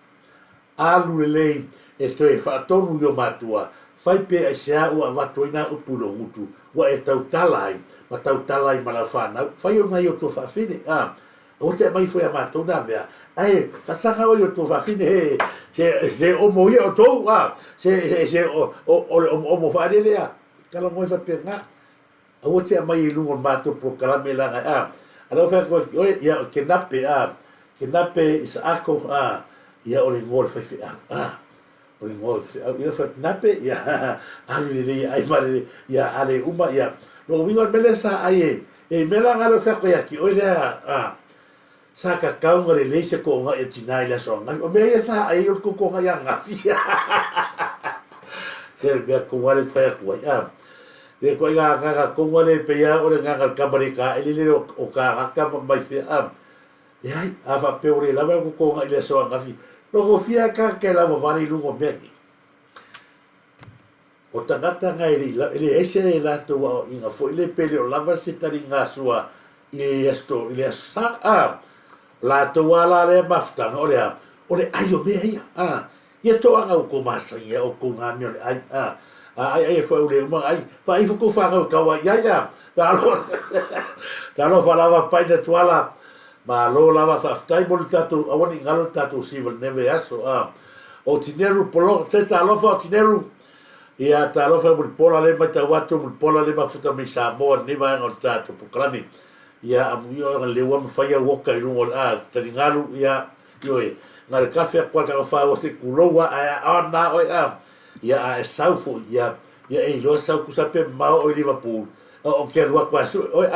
alu le e to e fa tonu yo matua fai pe a sia o va to ina o pulo mutu wa e tau talai ma tau talai ma la fa na fai o mai o to fa fine o te mai foi a matou na mea ai ta sanga o to fa fine he se o mo o to se o mo fa le ya kala mo fa perna o te mai lu o matou pro kala me la alo fa ko ya ke nape is ako ya o le ngol fa fi o le ngol ya fa nape ya ali le ai mare ya ale uma ya lo vingo mele sa ai e mela ngalo fa ko ya ki o le sa ka kaunga le leise ko nga e tinai la so nga o me sa ai o ko nga ya nga fi se be ko wale fa ko ya le ko nga ko wale pe ya o nga ka barika ele le o ka mai fi ya a fa pe o le la ko nga ile so nga fi lo ko fi ka ke la vani lungo me o tangata nga ele ese la to inga fo ile pele o lava se tari nga sua ile esto ile sa la to wala le mafta o le ayo me ia ia to anga ko masa ia o ko nga mi ai fo le ma ai fa i fo ko fa ka wa ya ta lo fa lava pa de toala ma lo lava sa stai bol tatu awani ngalo tatu civil neve aso o tineru polo te ta lo fa tineru ia ta lo fa bol pola le ma ta watu bol pola le ma futa mi sa mo ni va ngol tatu puklami ia amio le wa fai o ka ru taringalu ia yoi ngal kafe kwa ka fa o se kulowa na o ia saufu ia e lo sau ku sape ma o Liverpool o ke ru kwa su o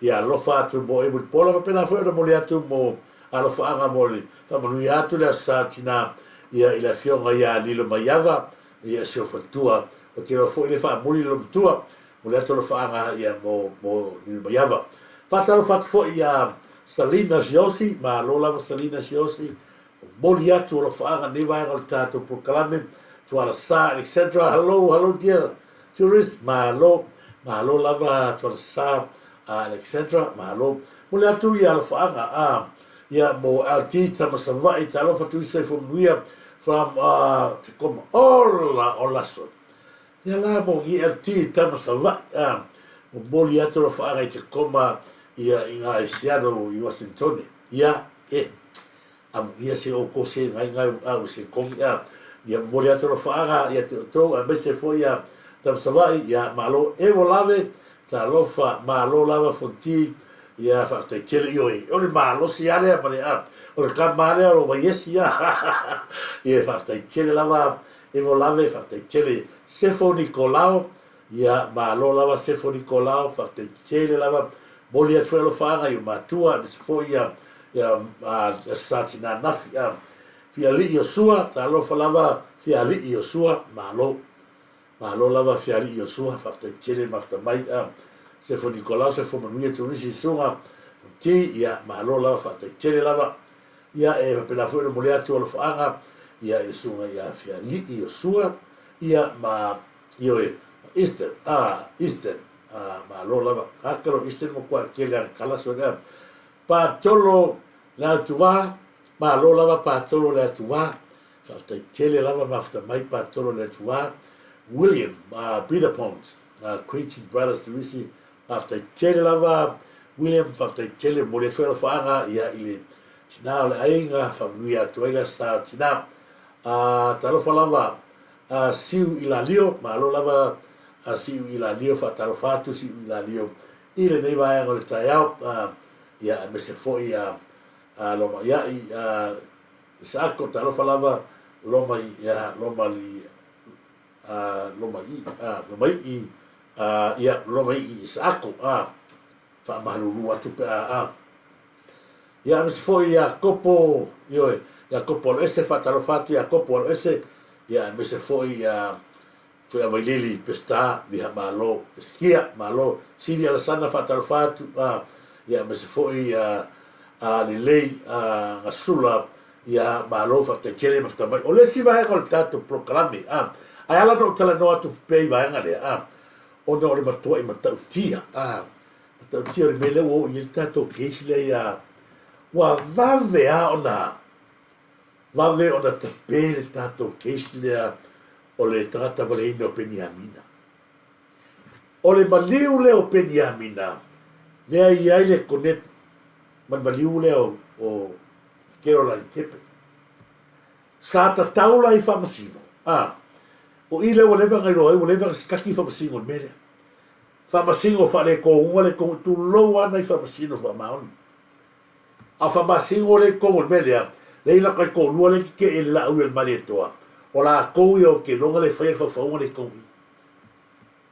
ia lo fa tu mo e pola fa pena fa mo le atu mo lo fa anga mo le fa mo ia tu la sa tina ia ila fionga ia lilo maiava ia se fa tua o te fo le fa mo lo tua mo le atu lo fa anga ia mo lilo maiava fatalo fat fo ia Salina Siosi ma lo lava Salina Siosi moli atu lo fa anga ni vai ngol tato proclame to ala sa etc hello dear tourist ma lo lava to ala sa etc ma lo moli atu ia lo fa anga ia mo alti tama savai talo fatu se fo nuia from te como ola so ia la mo ia alti tama savai mo moli atu lo fa anga te koma ia inga Seattle i Washington ia ia se o ko se ngai se kong ia mori atu faaga ia to a bese foi ia tam savai ia malo e volave ta lofa malo lava fonti ia fa te kele yoi o le malo si ale pare o le kamale o vai ia ia fa te kele lava e volave fa te kele Sefo Nicolao ia malo lava Sefo Nicolao fa te kele lava moli atu lo faaga i matua se foi ia satina nafi fia li Yosua ta lo falava fia li Yosua malo lava fia li Yosua fa te tele mafta mai se fo Nicolau se fo manuia tu risi sunga ti ia malo lava fa te tele lava ia e pela fo no moli atu lo faaga ia e sunga ia fia li Yosua ia ma io Easter ma lo lava akalo Easter mo kwa kele kala so pa tolo la tuva ma lo lava pa tolo la tuva fa te tele lava mafta mai pa tolo la tuva William Peter Pons Creating Brothers to Risi after tele lava William fa te tele mo le tuela fanga ia ile tina le ainga familia tuela sa tina talo fa lava siu ila lio ma lo lava siu ila lio fa talo fatu siu ila lio ile nei vai ngol taiao ia me se foi loma ia sako talo falava loma ia loma i sako fa malulu atu pe ia me se foi kopo io ia kopo ese fa talo fatu ia kopo ese ia me se foi foi a vailili pesta via malo skia malo sinia la sana fa talo fatu ia me se foi le lei ngasula ia malo fa te tele ma tamai o le si vai ko tato proclame ai ala no tala no atu pei vai ngale o no le matua I matau tia matau tia le mele o I tato keisi le ia wa vave ona te pele tato keisi le o le tata vale ino Peniamina o le maliu le o Peniamina le ai le konet man maliu le o Caroline Kepe. Sa ta taula I whamasino. O I lewa lewa ngai roa, o lewa skaki whamasino mele. Whamasino whare ko unga le kongo tu loa nei whamasino whamaoni. A whamasino le kongo mele, leila kai ko lua le ke e la ue mari toa. O la koui o ke longa le whaia whaunga le kongi.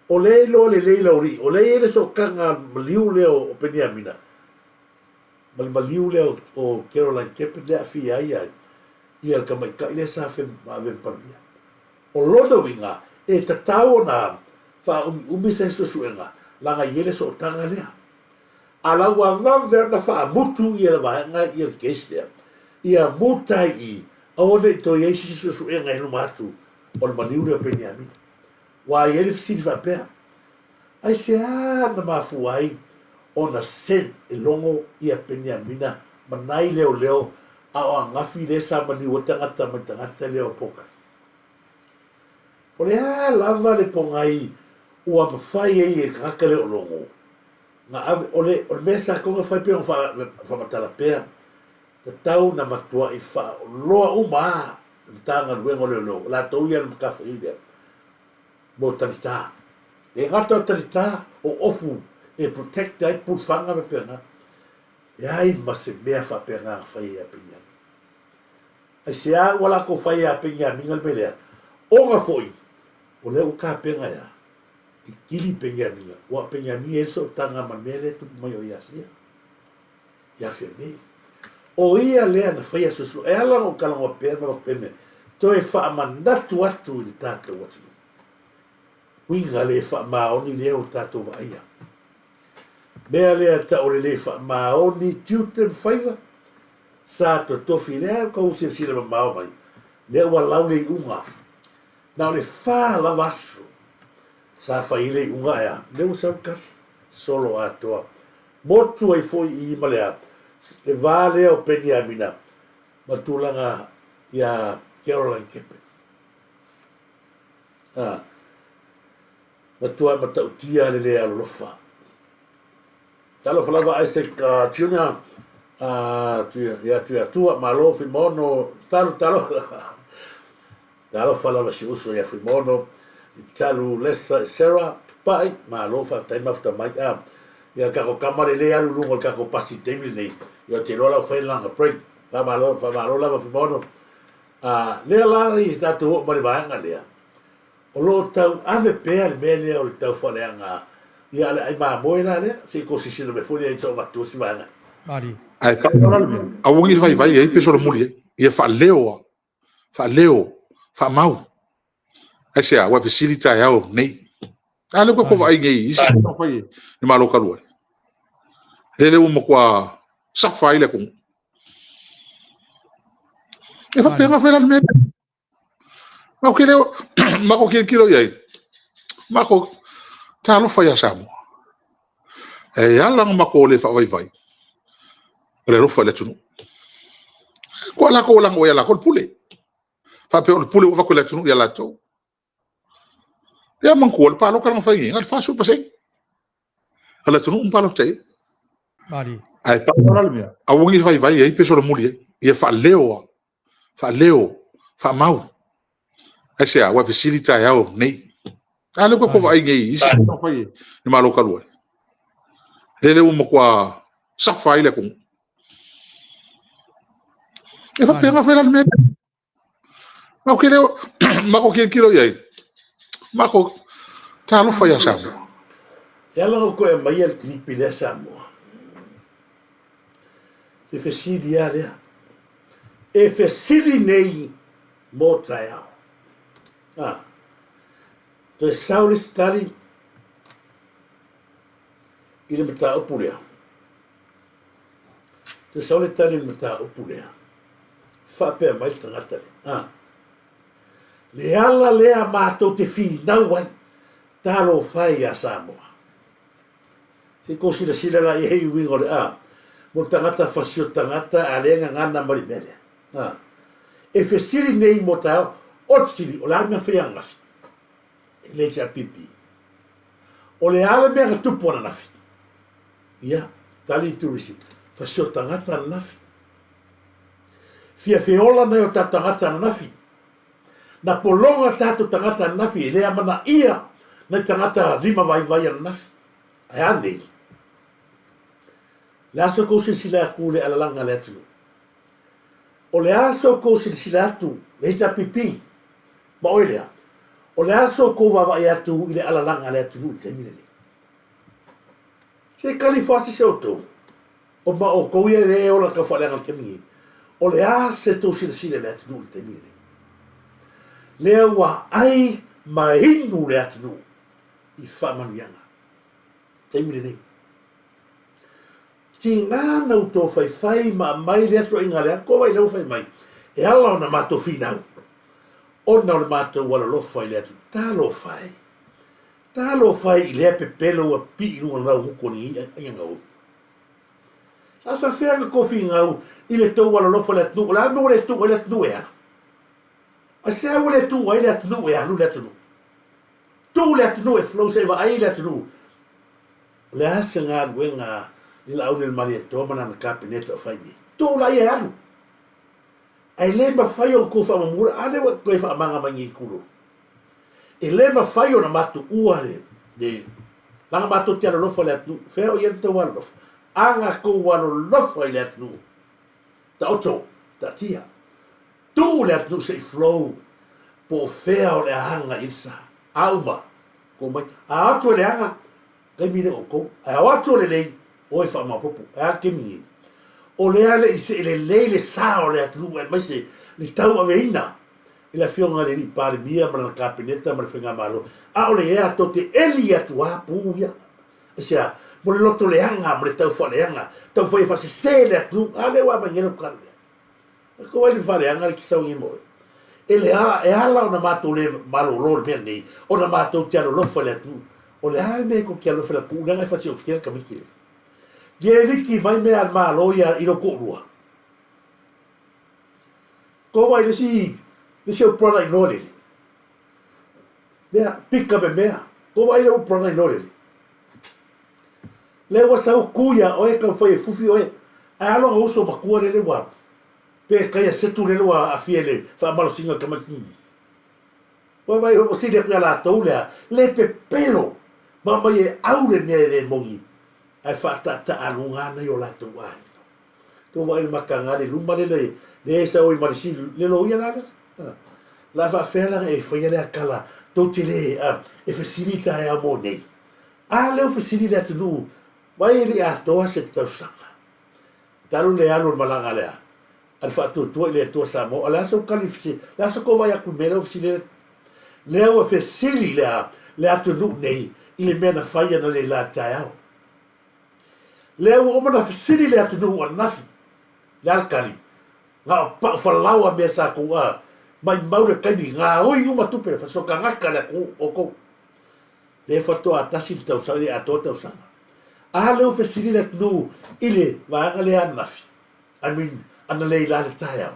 O le lo le leila ori, o le ele so kanga maliu leo o Peniamina. Maliu leo o Caroline Kepe le afi ai ia ka mai ka ile sa fe ma ve parmia o lodo winga e tatao na fa umi se suenga langa yele so tanga lea ala wa va na fa mutu ia va nga ia kesle ia mutai I aone to yesi suenga I no matu o maliu le Peniamina wa yele si va pe ai se na mafuai ona sen e longo ia Peniamina manai leo a o ngafi le sa mani o tangata leo poka. O le lava le pongai ua mawhai e kaka le o longo. Nga ave o le mesa konga whai pe o whamatala pea. Te tau na matua I wha loa uma tanga luengo le longo. La tau ia na makafa I lea. Mo tanita. E ngata o tanita o ofu e protect ai pulfanga me pena. E ai mase mea wha pena whai a Peniamina. Ai se wala ko whai a Peniamina le pelea. O nga foi. O leo ka penga ia. I kili Peniamina. Wa Peniamina e so tanga manele tu mai o iasia. Ia fia mei. O ia lea na whai a susu. E ala o kalango pēme o pēme. To e wha manatu atu I tātou atu. Winga le wha maoni leo tātou wa ia. Mea lea ta o le wha maoni tiuten whaiva. Sa to tofi lea ka usia sila ma mao mai. Lea wa laune I unga. Na o le wha lavasu. Sa whaile I unga ea. Leo sa ukasi. Solo atoa. Motu ai foi I malea. Le vā lea o Peniamina. Matulanga ia Caroline Kepe. Matua matautia le lea alofa. Talo falava Isaac Tuna tu tua malo fimono talo falava si uso ia fimono talo lesa Sarah pai malo fa tema after mai ia ka ko kamare le alu lungo ka ko pasi temi nei ia te rola fa langa break fa malo lava fimono le la I sta tu mari vanga le o lo tau ave per mele o tau faleanga ia le ai ma moina le se ko si me funi ai so vatu si vanga Mari. Ai pa a wongi vai ai pe so muri ia fa leo fa mau ai se a wa facilita ao nei ale ko vai ngai isi no fai ni malo kalu ele mo kwa sa fai le com e fa pega fa me ma ko leo ma ko kilo ai ma ko ta lo fai asamo e ala ma ko le fa vai le rofa le tunu ko la ngo ya la ko pule fa pe o pule va ko le tunu ya la to ya man ko pa lo kan fa ngi ngal fa su pa sei ala tunu pa lo tei Mari. ai pa la mia a wongi vai ai pe so lo muli ia fa leo fa mau ai se a wa facilita ao nei ale ko vai ngi isi no fai ni malo kalu ele mo kwa sa fai le com e fa pega fa me ma ko leo ma ko kilo ai ma ko ta lo fai asa e ala ko e mai al klipi le Samoa e fesili ale e fesili nei motaia to sauli stari ile meta opulea to sauli stari meta opulea whapea mai tangata le. Le ala lea mātou te whinau ai, talo whai a Samoa. Se ko sila sila la i hei wingo le mo tangata whasio tangata a lenga ngana mari mele. E whesiri nei mo tau, o siri, o la mea whea ngasi. E le tia pipi. O le ala mea ka tupu ana nafi. Ia, tali turisi, whasio tangata ana nafi. Fia whiola nei o ta tangata ana nafi. Na polonga tātou tangata ana nafi, lea mana ia, nei tangata lima vai ana nafi. Ai anei. Le aso kou se sila aku le alalanga le atu. O le aso kou se sila atu, le hita pipi, ma oilea. O le aso kou wawa i atu i le alalanga le atu te milele. Se kalifasi se oto, o ma o kou ia le ola ka whalenga ke mingi. O le aso tau sila sila le atu te milele. Le wa ai mahinu le atu i whamanianga. Te milele. Ti ngā nau tō whai ma mai lea tō inga lea, ko wai lau whai mai. E ala o na mātou whinau. O na o na mātou wala lo whai lea tū. Tālo whai. Tālo whai i lea pepelo a pi i runga rau hukoni i a ngau. Asa whenga ko whingau i le tau wala lo whai lea tū. O la ame o le tū wai lea tū e anu. A sea o le tū wai lea tū e anu lea tū. Tū lea tū e flow se wa ai lea tū. Le asa ngā guenga ila au le mari to mana na kabinete o fai ni to la ia alu ai le ma fai o ko fa mamura ane wa ko fa manga mangi kulo e le ma fai o na matu ua le la matu te lo fa le tu fe o yente wa lo anga ko wa lo fa le tu ta auto ta tia tu le tu se flow po fe o le hanga isa alba ko mai a to le hanga ke mine o ko a to le o e whamapopo, e a ke mingi. O lea le i se le le sa o le atu, e mai se le tau ave ina. I la fionga le ni pare mia, mana na kapineta, mana whenga malo. A o le ea to te eli atu a pūia. E sea, mo le loto le anga, mo le tau wha le anga. Tau whai whase se le atu, a le wa mangero kale. E ko wai le wha le anga, le kisau i moe. E le a, e ala o na mātou le malo lor mea nei, o na mātou te alo lofa le atu. O le a me ko kia lofa le pū, nanga e whase o kia kamiki. Ge liki mai mea al malo ia i roko rua. Ko wai le si o prana i nore. Mea, pika me mea. Ko wai le o prana i nore. Le wa sau kuia o e ka whai fufi o e. Ai alonga uso makua le wa. Pe kaya setu le wa a fiele wha amalo singa kamakini. Wai o si le kia la tau lea. Le pe pelo. Mama e aure mea le mongi. Ai whaatata alunga nei o lato wai. Tō wai le makanga le luma le esa o i marisi le lo ia nana. La whawhera e whaia le akala tō te le e whasinita e amo nei. A leo whasinita atu nu, wai le atoa se tausanga. Taru le alo malanga lea. Al whaatua le atua Samoa. Ala asa o kalifisi, le asa ko vai aku mera o whasinita. Leo e whasiri le atu nu nei i le mena whaia na le la tae au. Leo o mana whasiri le atu nuhu anafi. Le alkali. Ngā o whalaua mea sa kua. Mai maure kaimi. Ngā oi uma tupe. Whasoka ngaka le o kou. Le whatoa atasi le tausanga. Le atoa tausanga. A leo whasiri le atu nuhu. Ile vaanga le anafi. I mean, ana le ila le tae au.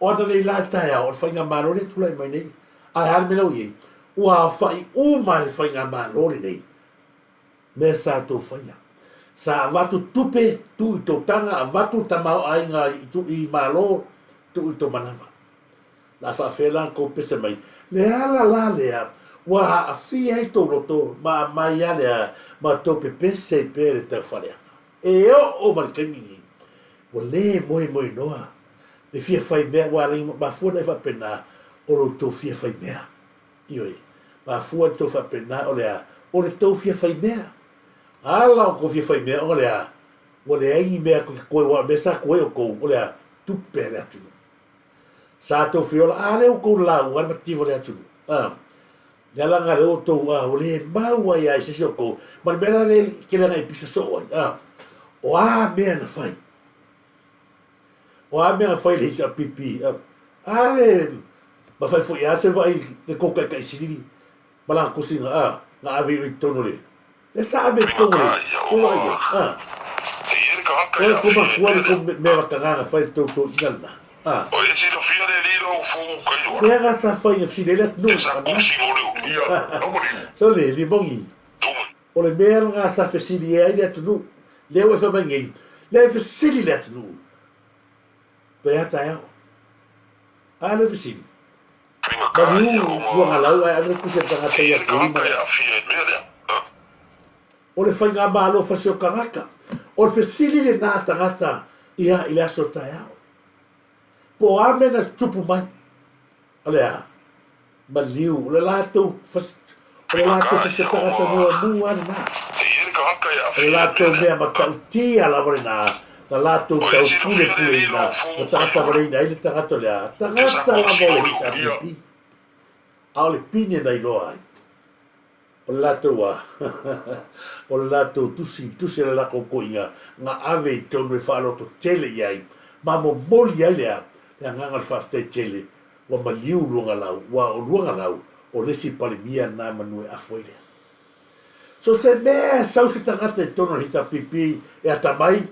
O ana le ila le tae au. O whainga marore tulai mai nei. Ai hana me lau iei. Ua whai uma le whainga marore nei. Mea sa tō whainga. Sa avatu tupe tu i tō tanga, avatu tamau ainga i malo tu i tō manawa. La whawhela ko pese mai. Le ala la lea, wa a fia i tō roto, ma mai a lea, ma tō pepese i pere tau wharea. E o marikangi, wa le moe noa. Le fia whai mea, wa ringa, ma fua nei whapena, o lo tō fia whai mea. Ioi, ma fua tō whapena, o lea, o le tō fia whai mea. Ala o ko fia whai mea, o lea, o lea ingi mea koe wa mesa koe o kou, o lea, tupe le atu. Sa tō whiola, a leo kou lau, wana mativo le atu. Lea langa leo tō, o le maua ia i sisi o kou, mani mea le kele ngai pisa so ai. O a mea na whai. o a mea fai le sa pipi ai ma fai foi a se vai de coca kai sini bala kusinga na ave i tono le sa ave tono o ai o kuma kuali ko me va kanga fai to inalna o ese lo fia de liro fu kai me aga sa fai si le no so le bongi o le mea nga sa fesili ai le tunu le o fa bangi le fesili le tunu pe ata ya ale fesili ma yu wa ngalau ai ave kusa tanga te ya o le fai nga malo fa sio kanaka o le fesili le na tangata ia ile aso taia po ame na tupu mai alea ma liu le lato le lato se tangata mua na le lato mea matautia la vorena la lato tau pule na o tangata vorena ile tangata lea tangata la vole hita pipi a le pine na iloa ai o lato wa o lato tusi le lako koinga nga ave tonu e whaaloto tele iai ma mo moli ai lea le nganga le whafte tele wa maliu luanga lau wa o luanga lau o lesi palimia na manue afoile so se mea sau se tangata e tono hita pipi e atamai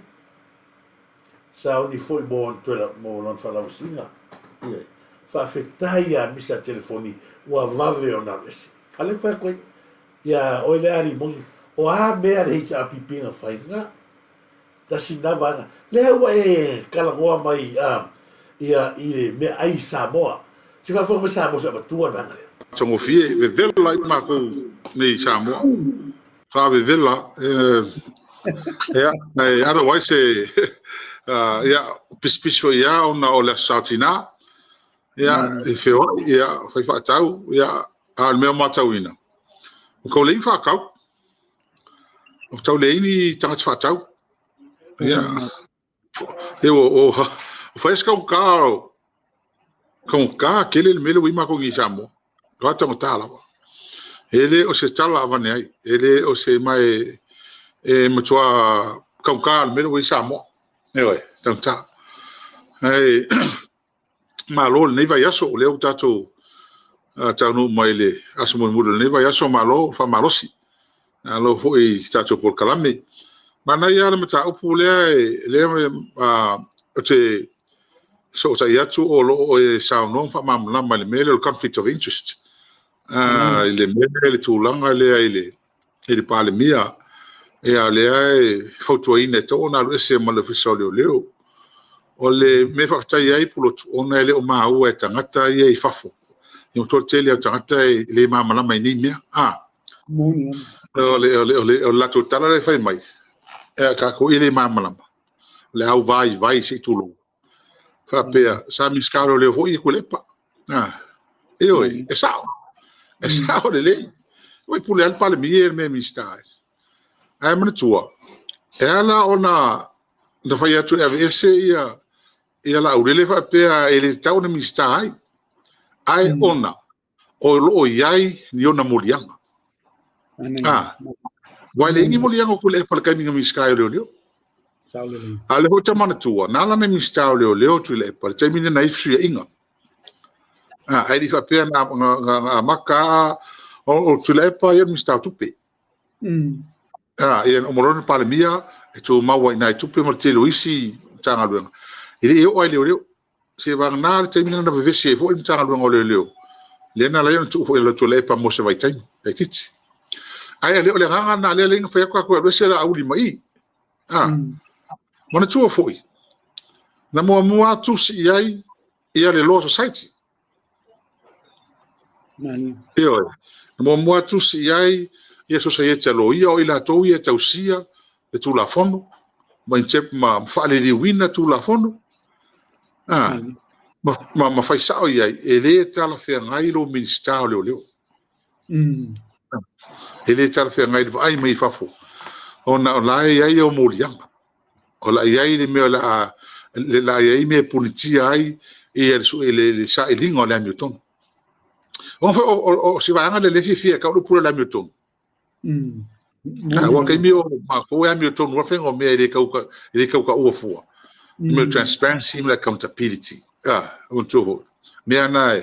sa oni foi mo antuela mo lon whalausinga whafetai a misa telefoni wa vave o na resi ale whai koe ia oile ari mongi o a mea le hita pipi nga whainga ta sinavanga le ua e kalangoa mai ia i me ai Samoa si fa fo me Samoa sa batua nanga Tongo fie ve vela i mako nei Samoa. Fa ve vela otherwise pispiso ia ona o le satina e feo fai fa tau al meu matauina. Ko le fa kau. O tau le ini tanga fa tau. O faz com carro aquele mele o imako ngi Samoa. Gata mo tala. Ele o se tala avane ele o se mai mutua com carro mele o Samoa. Tanta. Malo nei vai aso le o tato tanu mai le asmo mudo nei vai aso malo fa malosi. Alo foi tato por calame. Mana ia le mata upu le te so sa yatu o sa non fa mamla mal mele o conflict of interest ile mele tulanga le ile pale mia e ale foto ine to na le se mal fisolio leo o le me fa tai ai pulo ona le o ma o e tangata i fafo i to tele tangata le mamla mai ni mia o la totala le fai mai e ka ko ile mamla le au vai se tulo fa pea sa mi scaro le foi kulepa oi e sao le oi pule al pale mier me mi stai ai mana tua ela ona da fai atu ese ia la urele fa pea ele tau na mi stai ai ona o lo iai ni ona molianga wale ni molianga kulepa le kai mi skai le ale ho tamana tua nala me mistao leo tu le par termine na isu inga ai di fa pe na maka o tu le pa ia mistao tu pe ia o moro pa le mia e tu ma wa na tu pe marti luisi tanga luenga ile o ai leo se va na termine na vese fo im tanga luenga leo le na le tu fo le tu le pa mo se vai tai titi ai le nga na le fa ko se la auli mai Mana tua foi. Na mua tusi iai ia le Law Society. Mani. Na mua tusi iai ia society lo ia o ila to ia tausia le tu la fono. Ma inchep ma fale di wina tu la fono. Ma fai sao iai ele tala fe ngai lo ministero leo. Ele tala fe ngai ai mai fafo. Ona lai iai o molianga. O la iai le me la iai me politia ai le sa elingo le Hamilton. O si va le fifia ka o pula le Hamilton. Wa kai mi o ma ko Hamilton wa fengo me le ka o fua. me transparency me accountability o to me ana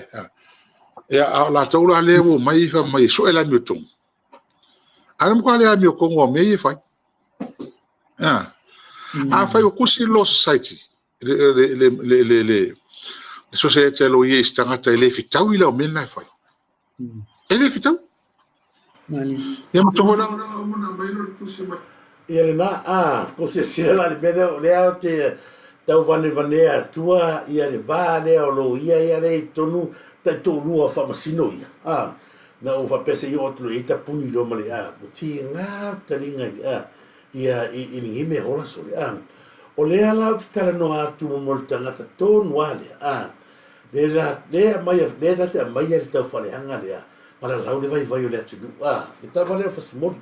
a la to la le wo mai fa mai so ela mi to ana ko le mi ko ngo me fa a fa ko si lo society le society lo ye stanga ele fitau ila o me na fa ele fitau Mani. ya mo to la ia le na ko se sila le bene o le au te tau vane atua ia le vale o lo ia le tonu ta tolu fa masino ia na o fa pese yo otro ita puni lo male mo ti nga taringa ia i ni me hola so o le ala o tala no atu mo tanga ta tonu ale le mai le ta mai le tau fale hanga le para lau le vai o le atu le ta vale fa smol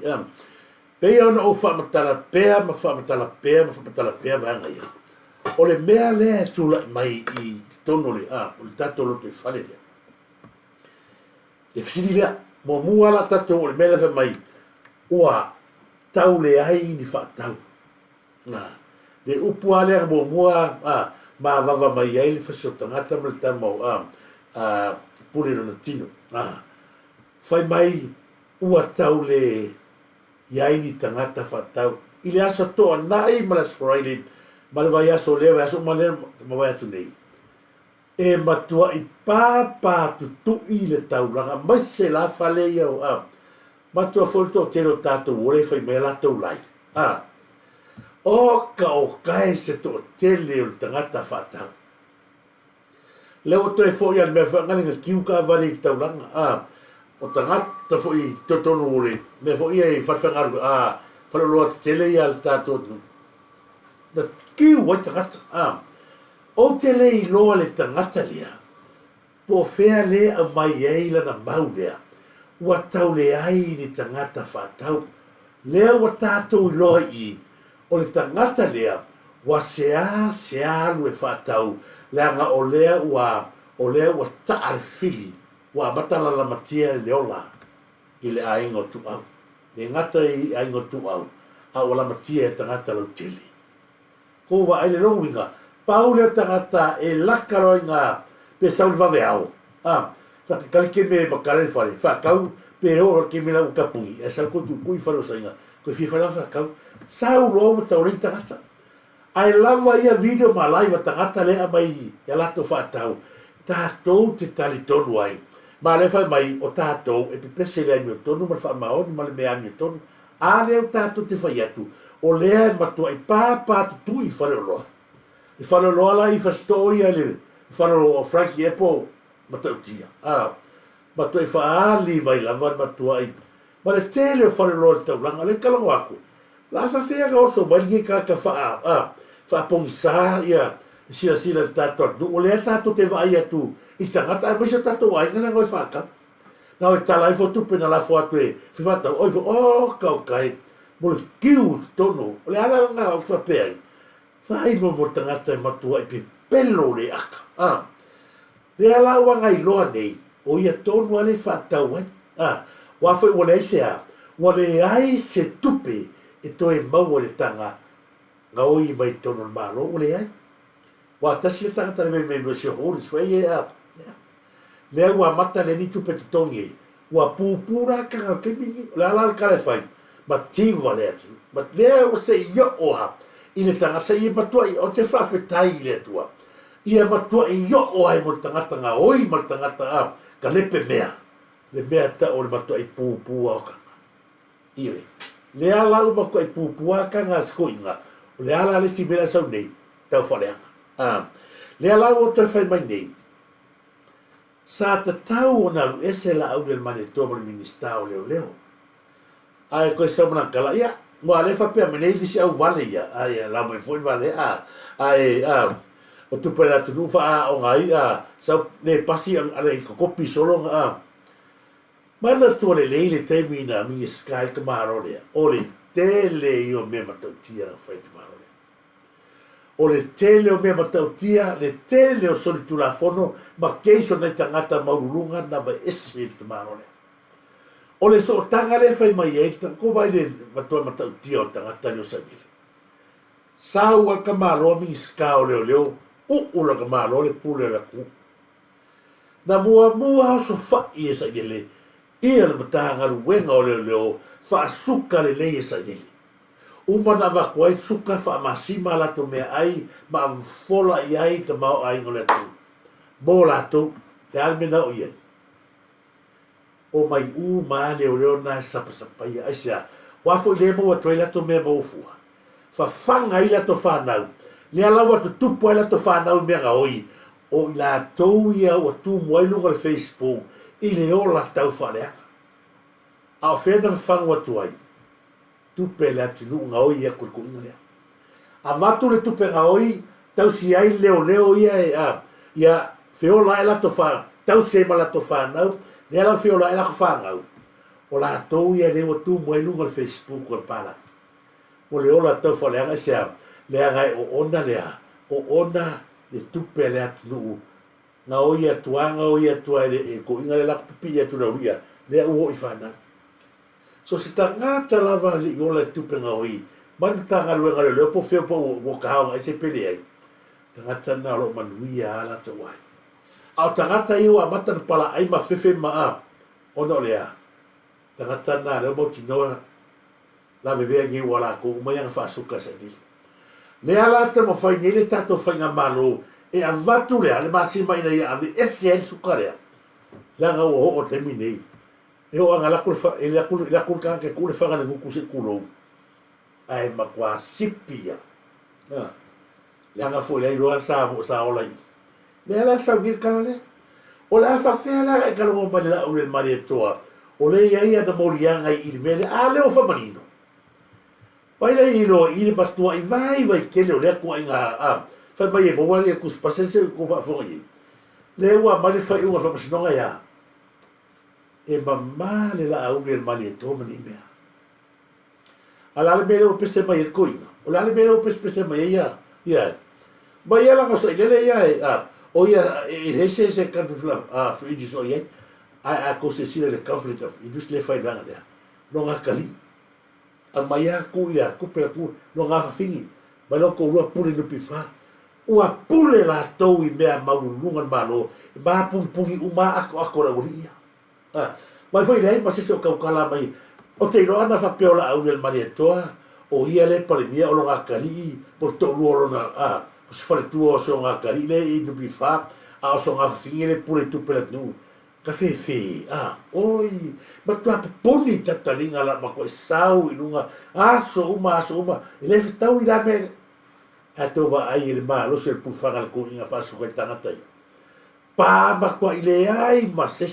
pea ona o whaamatala pea ma whaamatala pea vanga ia. O le mea lea tula mai i tono le o le tato loto i whare lea. Le whiri lea, mo mua la tato o le mea lewa mai, ua tau le ai ni whaatau. Le upua lea mo mua, ma vava mai ai le whasio tangata ma le tamau, pule rona tino. Whai mai, ua tau le iai ni tangata whatau. I le asa toa nai malas Friday, ma le vai aso leo, aso ma le ma vai atu nei. E matua i pāpā tutu i le tauranga, mai se la whale iau, matua wholto tero tātou ore whai mea la tau lai. O kai se to tele o tangata whatau. Leo toi fo ia me whangalinga kiuka vale i tauranga, o tangata fo i totono ore, me fo ia i whawhangaru, whaloloa te tele i al tātou. Na kiu wai tangata, o tele i loa le tangata lea, po whea lea a mai eila na mau lea, ua tau le ai ni tangata whatau, lea ua tātou i loa i, o le tangata lea, wa sea lue whatau, lea nga o lea ua taare fili, wa matala la matia leola i le aingo tu au. Le ngata i aingo tu au, a wala matia e tangata lau tele. Ko wa aile longinga, pau leo tangata e lakaroi ngā pe sauli vave au. Whakakali ke me makarele whare, whakau pe oro ke me lau kapungi, e sau kotu kui wharo sainga, koe whiwhara whakau, sau roa ma taurei tangata. Ai lava ia video ma live tangata lea mai e lato whaatau, tātou te tali tonu ai. Ma le fai mai o tātou e pepese lea mi o tonu, ma le wha maoni, ma le mea mi o tonu, a leo tātou te whai atu, o lea matua i pāpātu tu i whare loa. I whare loa la i whastoi a le, i whare o Frankie Apple, matau tia. Matua i whaali mai lava matua i, ma le tele o whare loa tau langa, le kalango aku. La whawhea ka oso, mai nge kaka whaapongi sā ia, sila tātou atu, o lea tātou te vai atu, i tangata, ai maisa tātou ai ngana ngoi whaka. Nau e tala i fotupe na lafo atu e, whiwhatau, oi kau kai, mo le kiu tono, o le ala ngā o whapea i. Whai mo tangata e matua i pe pelo le aka. Le ala wanga i loa nei, o ia tonu ale whatau ai. Wafai wale se a, wale ai se tupe e toe mau le tanga, ngā oi mai tono malo, wale ai. Wa tasi le tangata le me se hori, swai e a. Lea ua mata le ni tupe te tongi e, ua pūpūra kanga kemini, le ala le kare whai, ma tīwa le atu, ma lea o se ia oha, i le tangata i matua i o te whawhetai i le atua. Ia matua i o oha i mo tangata ngā oi ma tangata a, ka lepe mea, le mea ta o le matua i pūpūa o kanga. Iwe, le ala u makua i pūpūa kanga sko inga, o le ala le si mera sau nei, tau whareanga. Le ala u o te whai mai nei, sa te tau o na lu ese la au del mane tomo le minista o leo. Ai koe sa mana kala, ia, mo ale whapea menei disi au vale ia, ai la mo e fwoi vale, o tupe la tunu wha o ngai, sa ne pasi ale i kokopi solo, mana tua le leile teimi na mi skai ka maro lea, o le tele i o me matau tia na whai ka maro lea. O le tele o mea matau tia, le tele o soli tu la fono, ma keiso nei tangata maururunga na mai ese te maro lea. O le so tanga le whai mai eita, ko vai le matua matau tia o tangata ni o saimile. Sau al kamalo mi skao leo. La kamalo le pule la ku. Na mua so fa i esa gele. Ia le matanga luenga o leo. Fa suka le le esa gele. Uma na vakuai suka fa masima la to mea ai. Ma fola i ai te mau ai ngole tu. Mo la to. Te almena o iei. O mai ma leo na sapa ia asia. Wafo le mo wa toila to me mo fu. Fa fanga ila to fa nau. Le ala wa tu po ila to fa nau me ga oi. O la to ia o tu mo i lunga Facebook. I le ola tau fa le. A fena fanga wa tu ai. Tu pe la tu nga oi ia ku le. A vatu le tu pe ga oi tau si ai leo ia a ia feola ila to fa. Tau se ma la to fa nau. Le ala feola ila fa nau. O la tau ia le o tu mo i lunga Facebook o pala. O le ola tau fa le anga sia le anga o ona lea. O ona le tupe le atu nuu. Nga o ia tuanga o ia tua e ko inga le lako pipi ia tuna uia. Le uo i whana. So se ta ngata lava li ola le tupe nga oi. Manu tanga luenga le leo po feo po o kahaonga e se pele ai. Ta ngata na lo manuia ala ta wai. Au ta ngata iwa mata na pala ai ma fefe maa. Ona o lea. Ta ngata na leo mo tinoa. La vevea ngi wala ko mai nga fa suka sa ni. Le ala te mo fai ngile tato fai nga malo e a vatu le ale masi mai na ia ave FCN suka le. La nga o te minei. E o anga la kul fa e la kul kan ke kul fa nga ku se kulo. Ai ma kwa sipia. Ah. La nga fo le lo sa ola i. Le ala sa vir kala le. O la fa fe la ka lo ma la o le mari toa. O le ia da morianga i mele ale o fa manino. Vai lai lo i le batua i vai ke le le ko inga a fa mai e mo wale ku spasese ko fa fo i le wa mali fa i wa fa sinonga ya e mamma le la au le mali to mani me ala le belo pese mai ko ina o la le belo pese mai ya mai la ko sai le ya o ya e se kan fla fi di so ye a ko se sile le conflict of indus le fa lana le no nga kali a maya ku ia ku pe ku no nga fingi ma no ko ua pule no pifa ua pule la tou i mea maulunga malo ma pumpungi uma ako ra ia ma foi lei ma se so kala mai o te no ana fa peola au del marietoa o ia le pale mia o nga kali por to luoro na se fale tu o so nga kali le i no pifa a so nga fingi le pule tu pele nu ka fe oi ma tu poni tatalinga la ma ko sau inunga aso uma le tau ira me ato va ai il ma lo se pu fanga ko inga fa so tanga tai pa ma ko ile ai ma se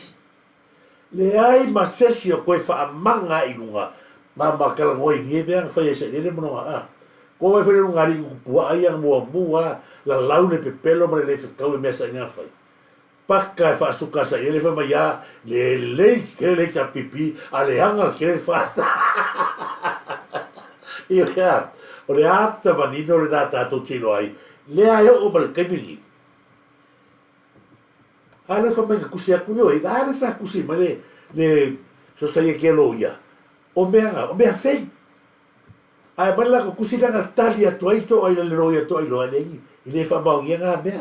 o ko fa manga inunga ma kala ngoi ni be fa se le mo ko vai fa un ngari ku pu ai ang mo la laune pe pelo ma le tau me sa ina fa paka fa suka sa ele fa maya le ke le cha pipi ale anga ke fa io ya o le ata manino le data to tilo ai le ai o bal kemili ala fa me ku sia ku yo ala sa ku si male le so sa ye ke lo ya o me fe ai bala ku si danga talia to ai le lo ya to ai lo ale ile fa ba ngia me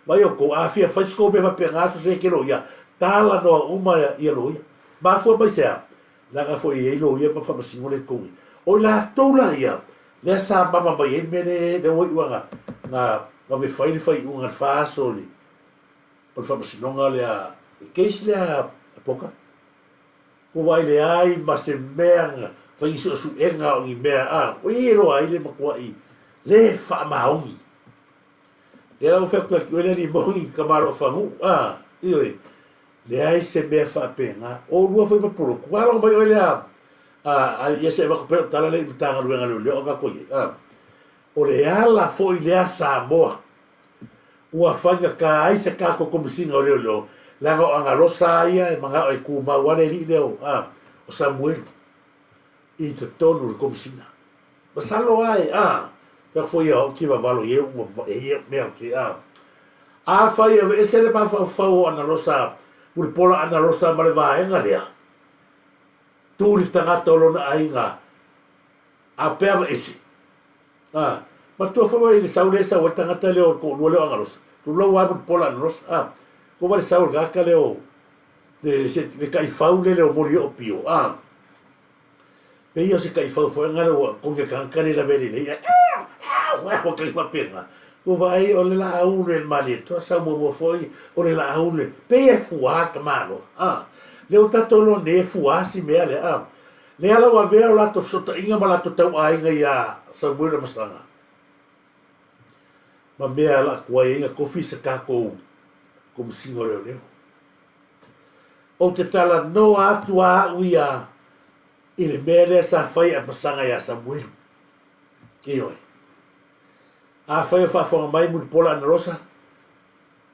mai o ko a fia fasko be va penga se ke lo ya tala no uma ia lo ya ba fo mai se la ga fo ia lo ya pa fa singole ko o la to la ya le sa mama mai me le o iwa na ve fai un fa soli o fa sinonga le a ke le a poka ko vai le ai ma se meanga fa iso su enga o i mea o i lo ai le makua i le fa maungi le au fe kwa ki ole ni bongi kamaro fangu ioi le ai se mea fa penga o lua foi pa puro kualo mai ole ia se va ko tala le tanga luenga le o ka ko o le ala foi le sa moa ua fanga ka ai se ka ko komisinga o leo la go anga losa ia e manga e ku ma wane li leo o Samuel i te tonu le komisinga masalo ai fa foi o ki va valo ye me ki fa ia e se le ma fa ana losa ul pola ana losa ma le va enga lea tu ri tanga tolo na ainga a peva ese tua foi ele saule sa o tangata leo ko no leo angalos tu lo wa pola nos ko vai saule ga ka leo de kai faule leo mori o pio pe io se kai fau foi ngalo ko ke kan kare la veri le wa ko ke ma pena ko vai o le la une el mali to sa mo foi o le la une pe e fuar ka malo leo tato lo ne fuar si me ale le ala wa vera la to sota inga mala to tau ainga ya sa mo masanga ma mea la kua inga kofi sa kako ko msingo leo leo. O te tala no atu a uia i le mea lea sa whai a masanga ya Samuel. Ke oi. A whai a whawhonga mai muni pola ana rosa.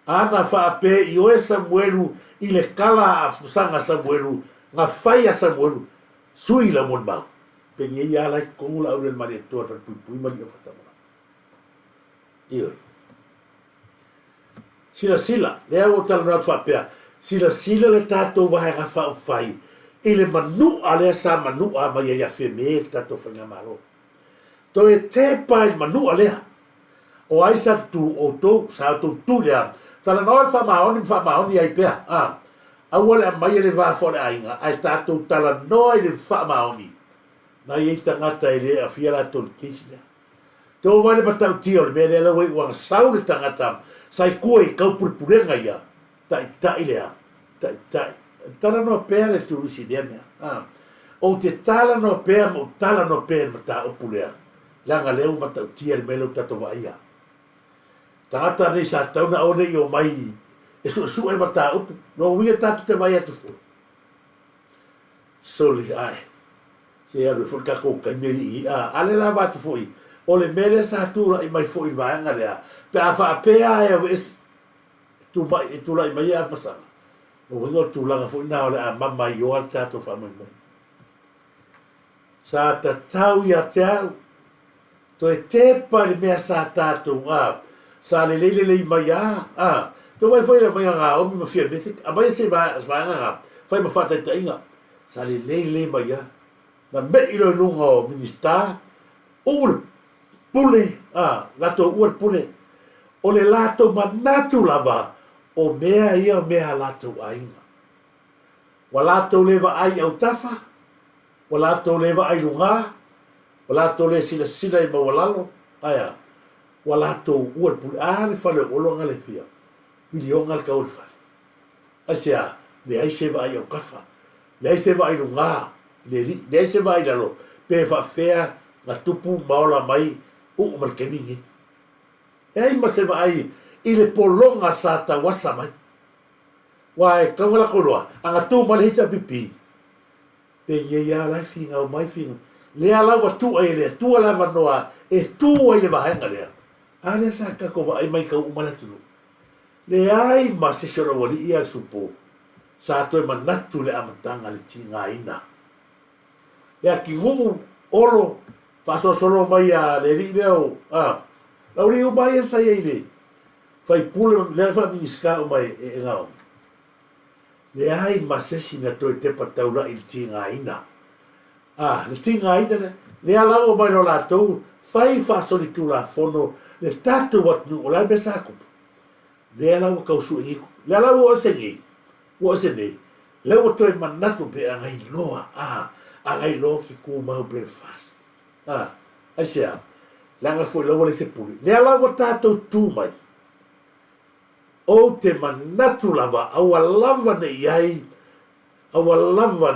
Ana whaape i oe Samuelu i le kala a masanga Samuelu nga whai a Samuelu sui la mon mau. Peni e ia lai kongula au le mani toa whapui mani a whatamana. Ioi. Sila, lea o tala nā whapea, sila le tātou wahe ngā whau whai, i le manua lea sa manua mai ia wheme tātou whainga maro. To e te pai manua lea, o aisa tu o tō, sa tō tū lea, tala noa whamaoni ai pea, aua lea mai le wāwhore ainga, ai tātou tala noa i le whamaoni, na i tangata i lea fia la tō kisi lea. Tō wale patau tio le mea lea wei wang sau le tangata, sai kua i kau puripurenga ia, tai lea, tai. Tala no pēr e tu risi lea mea. O te tala no pēr, mo tala no pēr ma tā upu lea. Langa leo matau tia le mele o tato wa ia. Tangata nei sa tauna o nei o mai, e su e ma tā upu, no wia tātu te vai atu fu. Soli ai. Se aru fu kako kaimeri i, ale la watu fu i. O le mele sa tura i mai fu i vaenga lea. Pe a wha pēa e au es, tu lai mai e masana. O wingo tu langa fu i nao le a mama i o al tātou wha mai mai. Sa ta tau i a te au, to e te pari mea sa tātou sa le leile mai to vai foi mai ngā omi ma fia metik, a mai se vaenga ngā, fai ma whatai ta inga, sa le leile mai na me ilo lunga o minister, ur pule, lato ur pule, o le lato manatu lava, o mea ia mea lato ainga. Wa lato leva ai au tafa, wa lato leva ai lunga, wa lato le sila i mawalalo, wa lato ur pule, le fale olo nga le fia, milionga le kaul fale. Asia, le ai seva ai au kafa, le ai seva ai lunga, le ai seva ai lalo, pe fa fea, na tupu maola mai, mal kemingi. Ei ma seva ai, i le polonga sa ta wasa mai. Wai, kawala koloa, anga tū male hita pipi. Pe nye ia lai finga o mai finga. Lea lawa tu ai lea, tu ala vanoa, e tu ai le vahenga lea. A lea sa kakova ai mai kau umana tunu. Le ai ma se shora wali ia supo. Sa atoe manatu le amatanga le tinga ina. Lea ki ngungu olo, faso solo mai a le ri leo, lauri o mai sa ia ile. Fai pule, le fa miniska o mai e ngao. Le ai masesi na toi te pataula i tinga ina. Le tinga ina, le alau o mai no la tau, fai faso li tu la fono, le tatu watnu o lai besa kupu. Le alau o kausu e iku, le alau o se nei, le o toi manatu pe a ngai loa, a ngai loa ki ku mau breakfast. Aisea, langa foi lawa le se puli. Le alau o tatou tu mai, o te manatu lava, aua lava na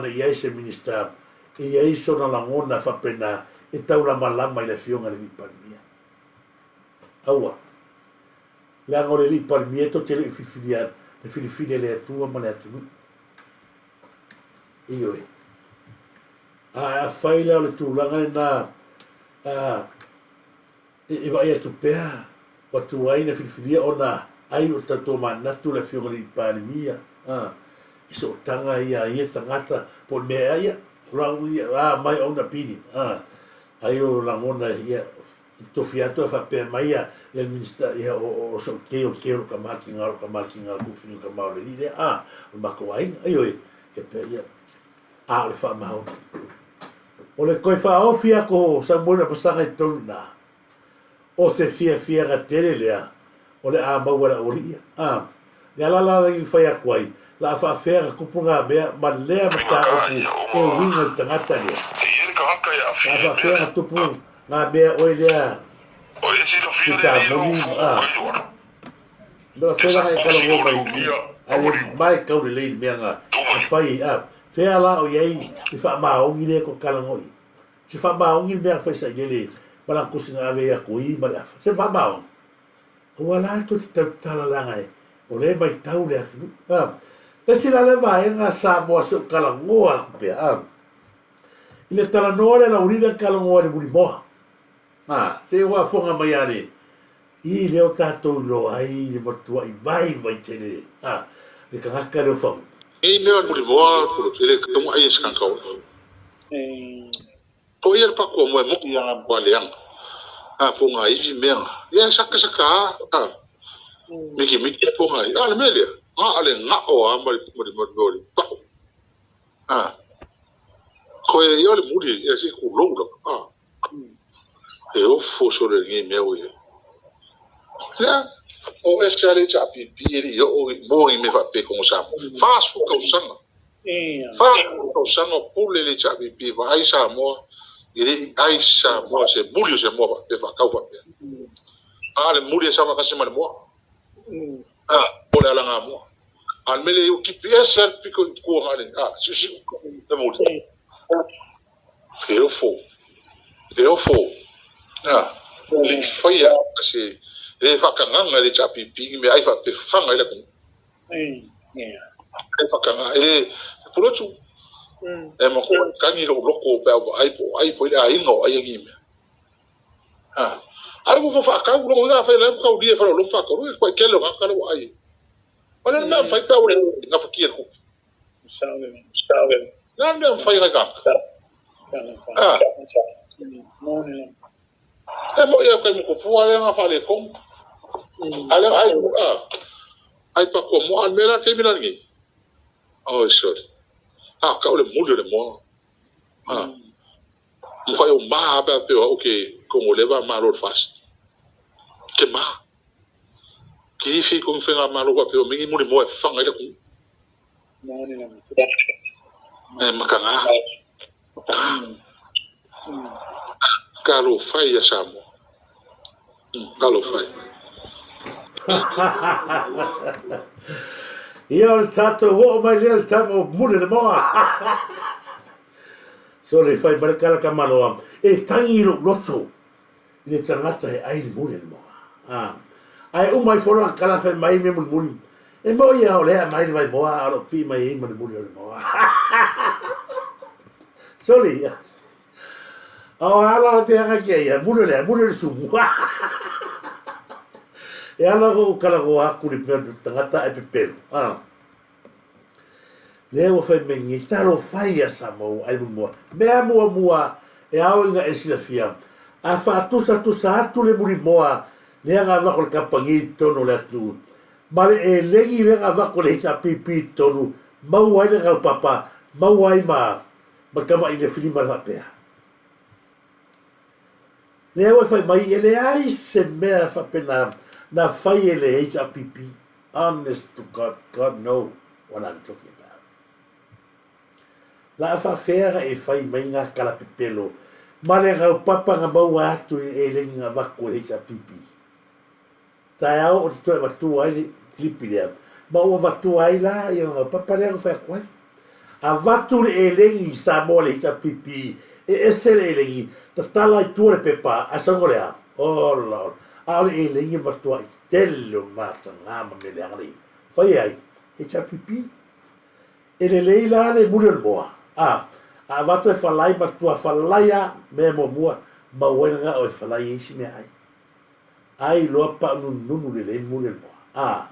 iai se minister, e iai sona langona whapena, e taura malama i le fionga le liparimia. Aua. Le ango le liparimia to te le whiwhinia le atua ma le atunu. Ioi. A whaile o le tūlanga e nā, e vai atu pēa, wa tuai na whiwhinia o nā, ai o tato manatu le fionga li parimia. Iso tanga ia tangata po mea ia rau ia mai ona pini. Ai o langona ia tofiato fa pe mai ia el minister ia o so keo ka marking ku finu ka maule ni o makoai ai oi e pe ia le fa mau. O le koi fa ofia ko sa mona pasanga i tona. o se fia ga tele lea o le a mawara o ria le ala i fai a kwai la fa fera kupunga bea ma lea mata o e winga le tangata lea la fa fera tupu ngā bea oi lea kita moni Nā whera hai kala ngō mai ale mai kau le leini mea ngā whai whea la o iei i wha maongi le ko kala ngoi si wha maongi le mea whai sa ngele mana kusi ngā vea kui mare awha se wha maongi o wala to te tau tala langa e o le mai tau le atu le sila le vae ngā sa moa se o kala ngō aku pea i le tala noa le la urina kala ngō le muri moha se hoa fonga mai ale i leo tātou lo ai le matua i vai tene le kangaka leo whau i leo muri moa kuru tele katonga ai eskan kau po ia pakua moe moki anga moa leanga po ngā iwi mea ia saka miki po ngā i ale mea lea ngā ale ngā o a mari pako koe i ale muri ia si ku loura e ofo sore ngi mea ue ya o esale chapi pieri yo mo i me va pe como sa fa su causanga pule le chapi pi va ai sa mo se bulio se mo pe va cau va ale muri sa va kasi mal mo por ala nga mo al mele o ki piesa pico ko ale si de mo eu fo le faia kasi e whakanganga le chapipi me ai whape whanga ila kong e whakanga e purotu e mako kangi loko aipo ila ingo ai angi me ara ko whakau loko ngā whai lai kau lia whara lomfa kau e koe kelo ngā karo ai wala nā whai pau le ngā whakia kupi nā nā whai ngai kaka e mo ia kai mo kupua le ngā whale kong ale ai pa ko mo al mera te mina ngi sorry ka ole mulio le mo mo foi o ma ba pe okay como leva malo fast que ma que fi com fenga malo pa pe o mingi muri mo e fanga ile ku mo ni na makanga kalo fai ya samo kalo fai ia o tatou o mai lea le tamo mule le moa so le fai marekala ka maloa e tangi loto i le tangata e ai le mule le moa ai umai fora kala fai mai me muli e mo ia o lea mai le vai moa alo pi mai e mule le moa so le ia o ala te haka kia ia mule le sumu e ala ko kala ko aku ni pe tangata e pepelo leo fai mengi talo fai asa mo ai mo mea mua e ao inga e sila fia a fa tusa atu le muri moa le anga vako le kapangi tono le atu mare e legi le anga vako le hita pipi tonu mau ai le ngau papa mau ai ma kama i le filima le pea leo fai mai e le ai se mea fa pena na fai ele HRPP, honest to God, God know what I'm talking about. La whawhera e whai mai ngā kalapipelo, mare ngau papa ngā maua atu e lengi ngā waku e HRPP. Tai au o te toi watu ai klipi lea, maua watu ai la i ngau papa lea ngā whai a watu e lengi sa mo le HRPP, e esere e lengi, ta tala i tuare pepa, a sango lea, oh lord, ale e lengi matua i telo mata ngama me le angalei. Whai ai, HRPP, e le leila le muri o le moa. A watu e whalai matua whalaia me mo mua, ma waina ngā o e whalai eisi mea ai. Ai loa pa nunu le muri o le moa.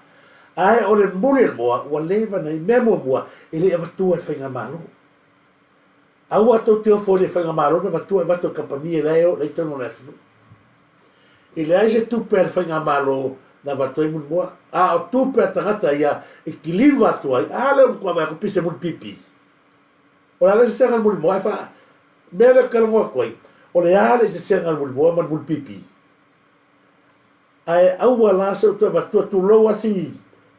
Ai o le muri o le moa, ua lewa nei me mua, e le e watua e whainga malo. Au ato te ofo le whainga malo, na watua e watu kapani e leo, nei tono le atunu. E le ai se tupe al whainga malo na watu e mun moa. O tupe a tangata ia e kiliu watu ai. Leo kua mai kupise mun pipi. O le ale se senga mun moa e wha. Mea le kalangoa koi. O le ale se senga mun moa man mun pipi. ai aua la se tu va tu lo asi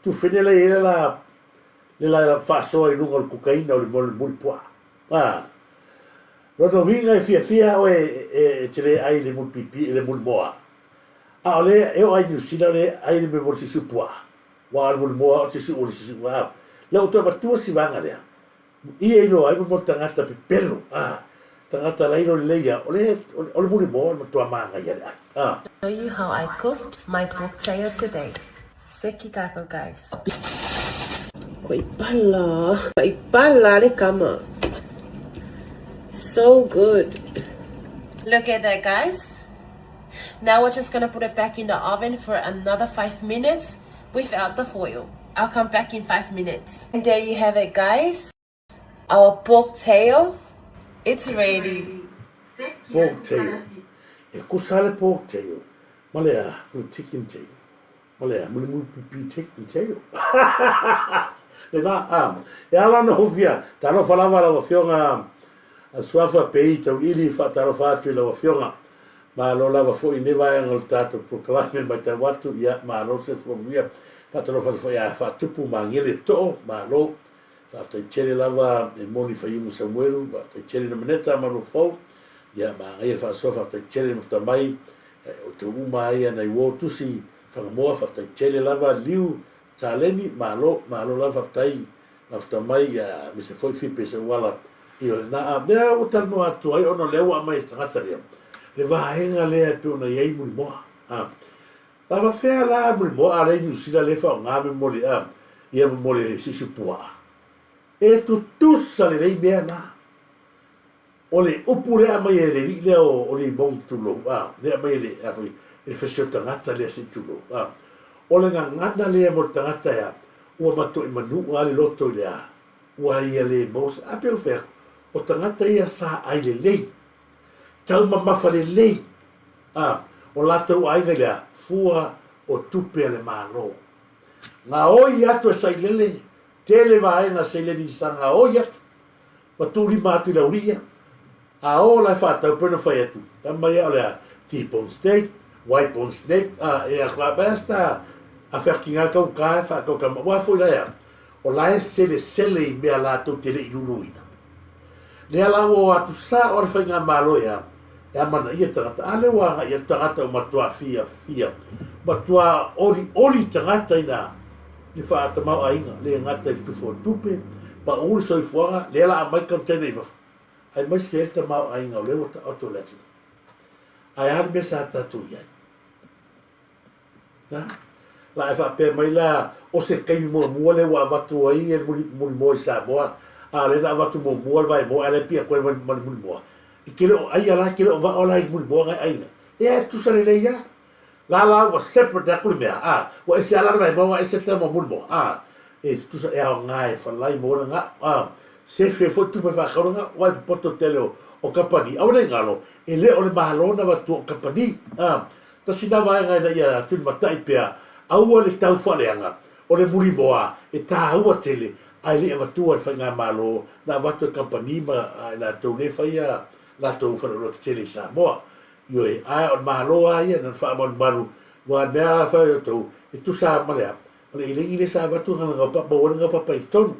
tu fenele la fa so i lungo il cocaina o il mol poa roto vinga e fia o tele ai le mul pipi le mul moa ole e o ai New Zealand ai le mol si poa wa mul moa si si wa la tu va tu si vanga le i e lo ai mo tangata pe pelo tangata la ilo leia ole mul moa mo tu manga ya Show you how I cooked my pork tail today. Seki kako, guys. Koe pala le kama. So good. Look at that, guys. Now we're just gonna put it back in the oven for another 5 minutes without the foil. I'll come back in 5 minutes. And there you have it, guys. Our pork tail. It's ready. Pork tail. E kusale pork tail. Malea, chicken tail. Malea, mulu pipi chicken tail. Le na e ala no via. Tano falava la fionga a suafa pei tau ili fa taro fa tu la fionga. Ma lo lava fo i neva ngol tato proclame mai ta watu ya ma lo se fo via. Fa taro fa ya fa tupu mangele to ma lo fa ta chele lava e moni fa imu Samuel, ba ta chele na meneta ma lo fo. Ya ma ngai fa so fa ta chele mo ta mai o tu mai na i wo tu si fa mo fa ta chele lava liu taleni ma lo lava tai na fa mai ya mi se foi fi pe se wala io na a me o tal no atu ai ono le wa mai tangata le va henga le pe ona yai mu mo la va fe la mu mo a le ni si la le fa nga me mo le ia mo le si pua e tu sa le be na ole upure a mai le le o le bon tulo le mai le a foi il fesio tangata le si tulo ole nga ngana le mo tangata ya o mato i manu ale loto le wa ia le mos a pe fer o tangata ia sa ai le tau mamafa le lei o latou aiga lea fua o tupe le malo nga oi atu e sailele tele vaenga sailele ni sanga oi atu matuli matu la uria a o la fata peno fai atu tamba ia le T-bone steak white bone steak e a kwa basta a fer kinga ka ka fa ka wa foi la o la sele i mea latou tele i luluina le ala o atu sa o fa nga malo ia ya mana ia tangata ale wanga ia tangata o matua fia matua oli tangata ina ni fa ata mau ainga le ngata i tufo tupe pa uli soi fuanga le la mai kantene i fafa ai mai se ta mau ainga o le wata auto letu ai ar me sa tatu ia la fa pe mai la o se kai mo le wa vatu ai e mo sa boa ale na vatu mo vai mo ale pia ko mo kilo ai ala kilo va ola i mul boa ai e tu sare le ya la wa separate da kulmea wa ese ala vai mo ese tema mul bo e tu sa e ngai fa lai mo nga se fe fo tu pa ka nga wa poto tele o company au le ngalo e le o le mahalona va tu company ta sina vai ngai da ya tu matai pea au le tau fa le nga o le muli boa e ta au tele ai le va tu fa nga malo na va tu company ma na tu le fa ya la to fa lo tele sa mo yo e a o malo ai na fa mo malu wa na fa yo to e tu sa ma le le ile sa va tu nga pa bo nga pa ton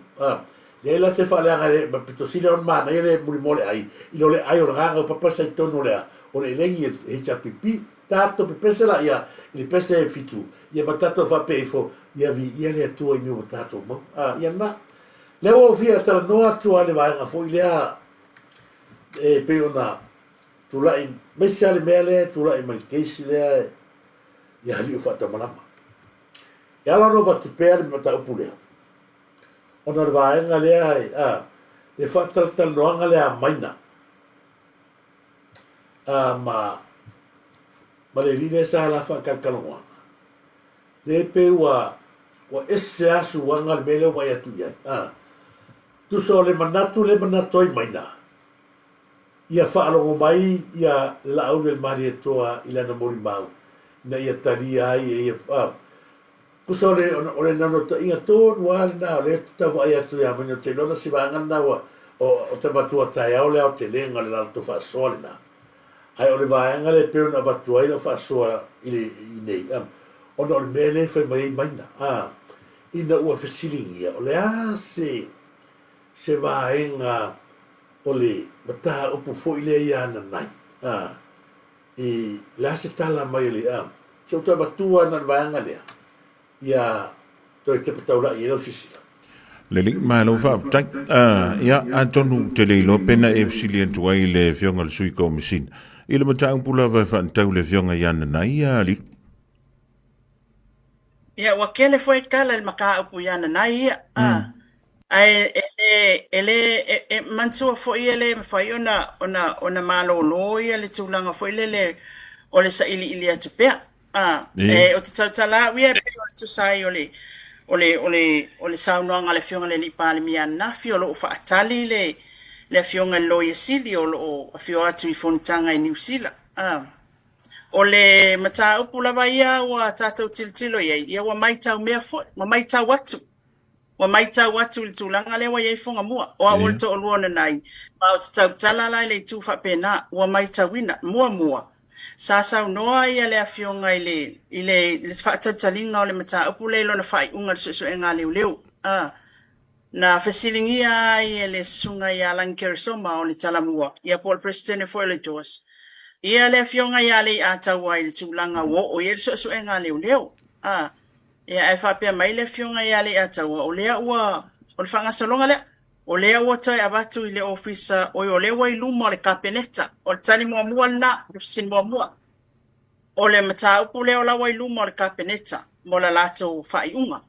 le la te fa le nga le to si le on ma na le mu mo le ai ilo le ai o nga pa sa ton no le o le lengi e cha pipi tato pe pese la ia le pese fitu ia batato fa pe fo ia vi ia le tu i mi tato mo ia na le o via ta no atu ale va nga fo ile e pe ona tu la in mesiale mele tu la in malkesi le ya li fa ta malama ya la no va tu per mata opule ona va nga le ai le fa ta no nga le a maina ma le lile sa la fa kalkalwa le pe wa esse asu nga le mele wa ya tu ya tu so le manatu i maina ia whaalongo mai ia la au le mari toa ila na mori mau na ia tari ai ia kusa ole nano ta inga tōn wale na ole tawa ai atu ia mani o te lona si wanga na wa o te matua tai au le au te lenga le lalto whaasoa le na ai ole wanga le peo na matua ila whaasoa ile i nei ona o le mea le fai mai maina ina ua fesilingia o le se vaenga o le mata upu fo'i le ia ana nai i le se tala mai le se o tama tua na vaenga lea ia toi te pataura i ero sisila le ling mai lo fa tai ia antonu te le lo pena e fsilian tuai le fionga le sui ko machine i le mata pula va fa tau le fionga ia na ia li ia wa kele foi kala le maka upu ia na ia ai ele mantua foi ele fai ona malolo ia le tulanga foi le o le sa ili atu pea o te tautala wia pe o le tusai o le saunoanga le fionga le li pale mia nafi o lo fa atali le fionga lo ye sili o lo fio atu i fontanga i New Zealand o le mata upu lava ia wa tatou tiltilo ia wa maitau mea foi wa maitau watu il tulanga le wa ye fonga mua o a to luona nai ma o tautala lai le tu fa pena wa maitau wina mua sa noa ia le afionga ile whaatatalinga o le mata upu le lona whai unga le e ngā leu na fesilingia ia le sunga ia Lankersoma o le talamua ia Paul Preston e foi le Jos ia le afionga ia le atau ai le tulanga o ia le e ngā leu ia e whapea mai le afionga ia le atau o lea ua o le whangasalonga lea o lea ua toi abatu i le ofisa o lea wai luma o le kapeneta o le tani mua na le fisin mua o le mata upu leo la wai luma o le kapeneta mo la lato whaiunga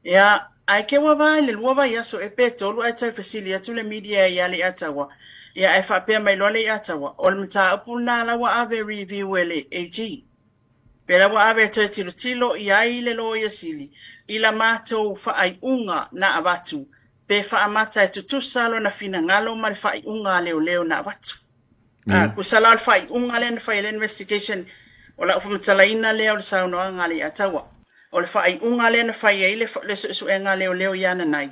ia ai ke wa vai le lua vai aso e peto lu ai toi fasili atu le media ia le atawa ia e whapea mai lo le atawa o le mata upu na la wa ave review ele AG pela wa ave toi tilo ia i le lo ia sili ila mato whaiunga na abatu pe whaamata e tutusalo na fina ngalo ma le whaiunga leo na abatu kusala le whaiunga le na whai le investigation o la ufamatalaina leo le saunoanga le atawa o le whaiunga le na whai e le suenga leo iana nai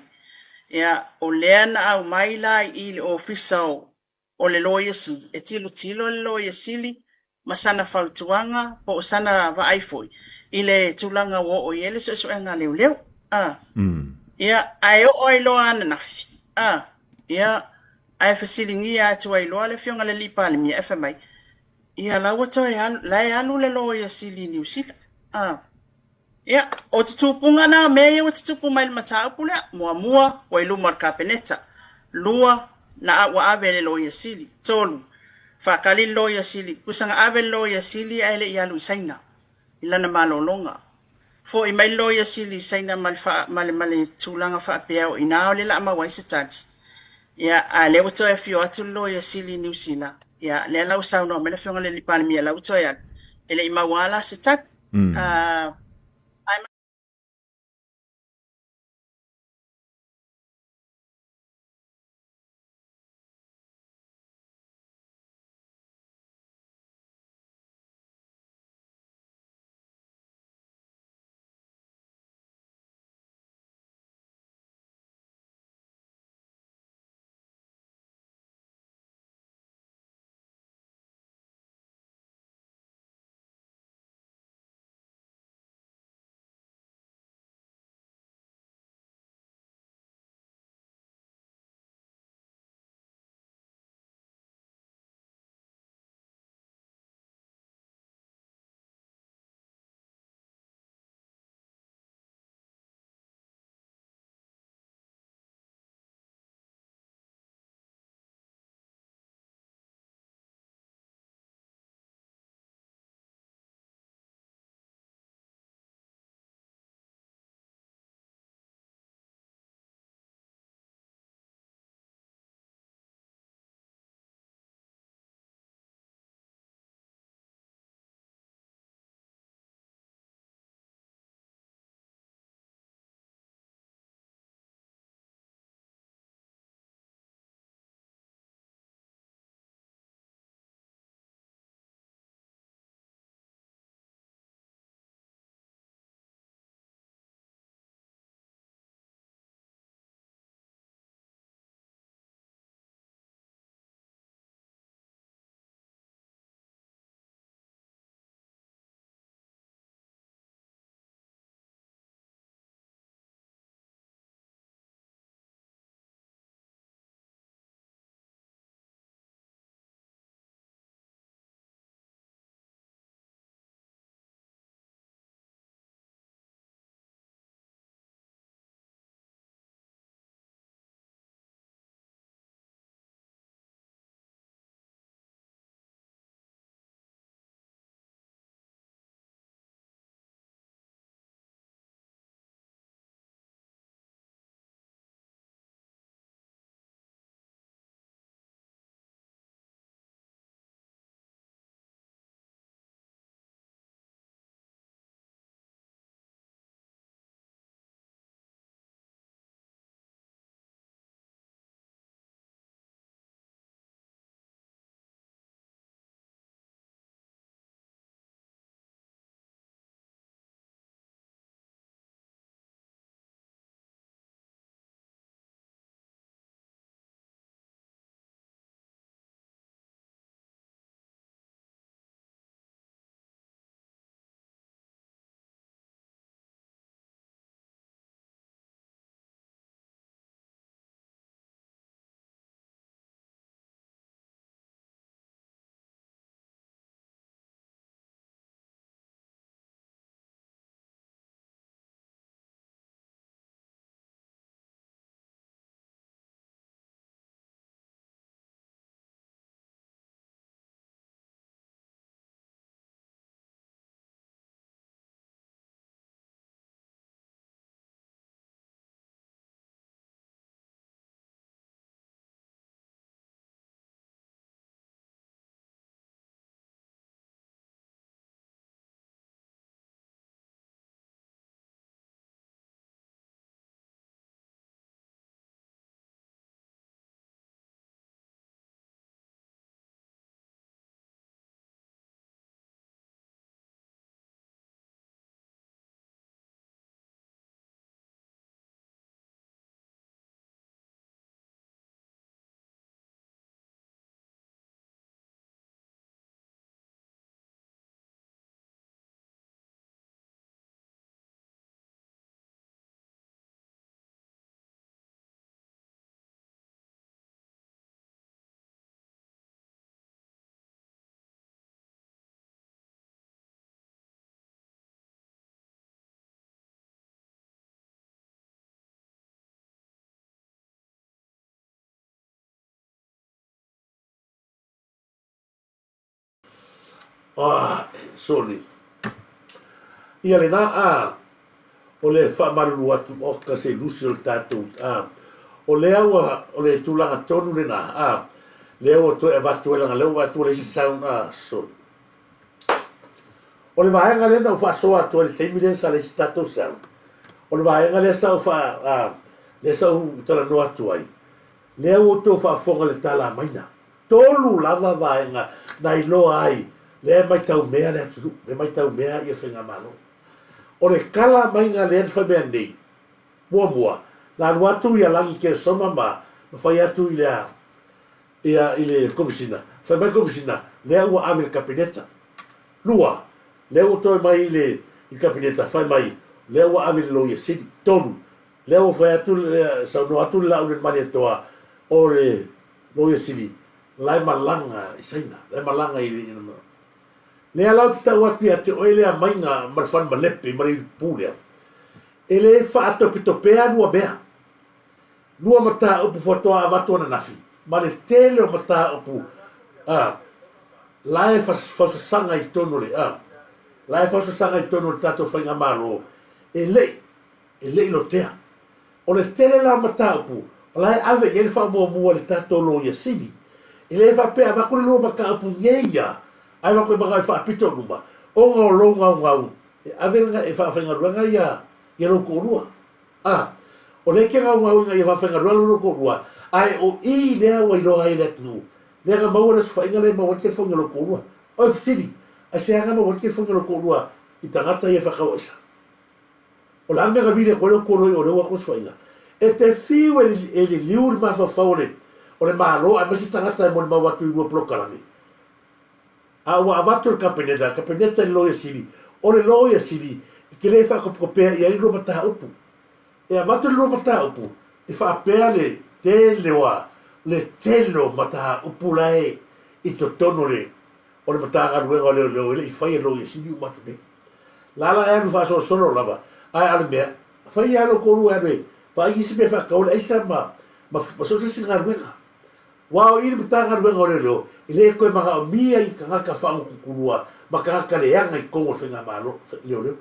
ia o lea na au mai lai i le ofisa o le loia si e tilo le loia sili masana fautuanga po o sana vaaifoi i le tulanga o i le suenga leo ia ai o ai loa ana nafi ia ai fasilingia atu ai loa le fionga le lipa le mia efa mai ia laua toi lai alu le loia sili New Zealand ia o te tupunga na mea o te tupu mai le mataupu lea mua wai luma kapeneta lua na wa ave le loia sili tolu whakali loia sili kusanga ave loia sili ai le ialu isaina ilana malolonga fo i mai loia sili saina male tulanga whaapea o inao le la mawai se taji ia a le wato e fio atu loia sili New Zealand ia le lau sauno me le fionga le lipani mia lau to ia ele i mawala se taji soli. Ia le na o le whamaruru atu o ka se lusi o le tātou. O le aua o le tūlanga tonu le na. Le aua to e vatu e langa leo watu le si sauna soli. O le vaenga le na ufa soa to le teimi le sa le si tātou sauna. O le vaenga le sa ufa le sa u tala no atu ai. Le aua to fa fonga le tala maina. Tolu lava vaenga na iloa ai. Le mai tau mea le atu. Le mai tau mea ia whenga malo. O le kala mainga le atu mea nei. Mua. Na watu ia langi ke soma ma. Na whai atu i lea. Ia i le komisina. Whai mai komisina. Lea ua ave le kapineta. Lua. Lea ua toi mai i kapineta. Whai mai. Lea ua ave le loia sini. Tonu. Lea ua whai atu sa no atu le lau le mani atoa. O le loia sini. Lai malanga i saina. Lai malanga i le Lea lau te tau ati ate o elea mainga marfan malepe mari pūlea. Ele wha atopitopea nua mea. Nua mata upu whatoa avatua na nafi. Ma le tele o mata upu. Lae whasasanga i tono le. Lae whasasanga i tono le tato whainga malo. Ele lo tea. O le tele la mata upu. Lae ave ele wha mua le tato lo ia sini. Ele wha pea wakule lo maka upu ngeia. Ai wa koe magai whaapito numa. O ngau lo ngau. E awenga e whaafenga ruanga ia roko urua. O leke ngau inga ia whaafenga ruanga roko urua. Ai o i lea wa iloha i letnu. Lea nga maua na suwhainga le maua ke whainga roko urua. O fsiri. A se anga maua ke whainga roko urua. I tangata ia whakau isa. O la anga vile koe roko urua o rewa ko suwhainga. E te whiu e li liu li mawhawhau le. O le maalo a masi tangata e mo le mawatu i rua plokarami. Ua avatu le kapineta le loia sili. O le loia sili, ke le whakopopea i airo mata upu. E avatu le loa mata upu, e whaapea le telo mata upu lae i to tono le. O le mata ngaruenga o leo ele i whai e loia sili umatu ne. Lala e anu whaso solo lava, ai ale mea. Whai anu koru anu whai isi me whakaule, aisa ma sosisi ngaruenga. Wao ili mtanga ruenga ole leo, ile koe maga o mia i kangaka whangu kukurua, ma kangaka leanga i kongo whenga malo, leo leo.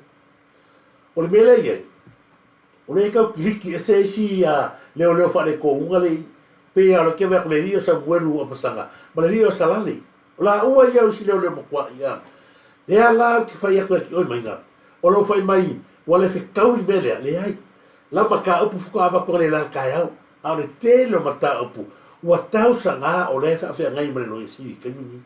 O le mele iei, o le kau kiriki e se isi leo whale ko unga le, pe a lo kewe ako le rio sa mueru o pasanga, ma le rio sa lale. O la ua ia usi leo mokwa ia. Lea la ki whai ako ki oi mainga, o lo whai mai, wale whikau i melea, le ai. La maka upu fuko awa kore le la kai au, a le telo mata upu, ua tau sanga o le whawhia ngai mare loe siri kanini.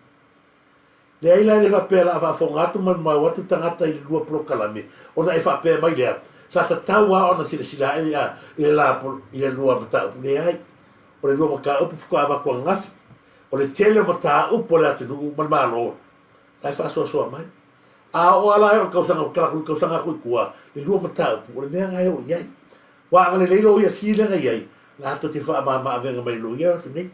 Le aila le whapea la whawhonga atu man mau atu tangata i lua prokalame. Ona e whapea mai lea. Sa ta tau a ona sila i le lua mata upu le ai. O le lua maka upu fuko awa kua ngafi. O le tele mata upu le atu nuu man malo. Lai whasoa soa mai. A o ala e o kausanga kui kua. Le lua mata upu. O le mea ngai o iai. Wa anga le leilo ia silenga iai. La to te wha ma avenga mai lo ia tu ni.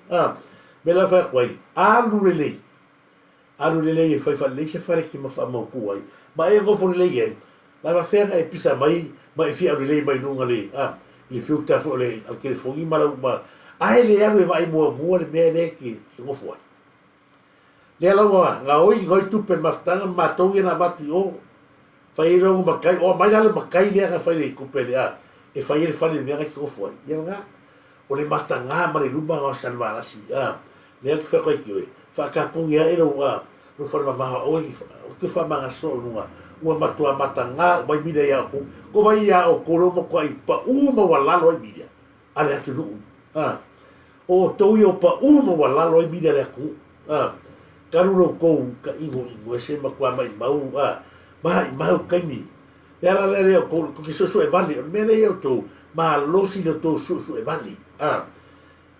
Me la wha kwai. Alu le e whai wha le se whare ki ma wha mau puai. Ma e ngofo le e. La wha whenga e pisa mai. Ma e fia le mai nunga le. Le fiu tafo le. Al kere fongi mara uma. Ae le alu e vai mua le mea le ki ngofo ai. Le ala wa. Nga oi ngoi tupen maftanga matou ia na mati o. Whai rongo makai. O mai ale makai lea nga whai le kupe le a. E whai ele whale mea ki ngofo ai. Ia nga. O le matanga ma le lumba ngā salvarasi. Lea ki whakoi ki oe. Whakapungi a ero no whanama maha oi. Ki whamanga so nunga. Ua matua matanga mai mire ia ko. Ko vai ia o koro mo kwa i pa uma wa lalo i mire. Ale atu nuu. O tau i o pa uma wa lalo i mire le aku. Karuro kou ka ingo e se makua mai mau. Mau kaimi. Lea la lea o ko ki soso e vali. Mele ia o tau. Ma losi le tau soso e vali.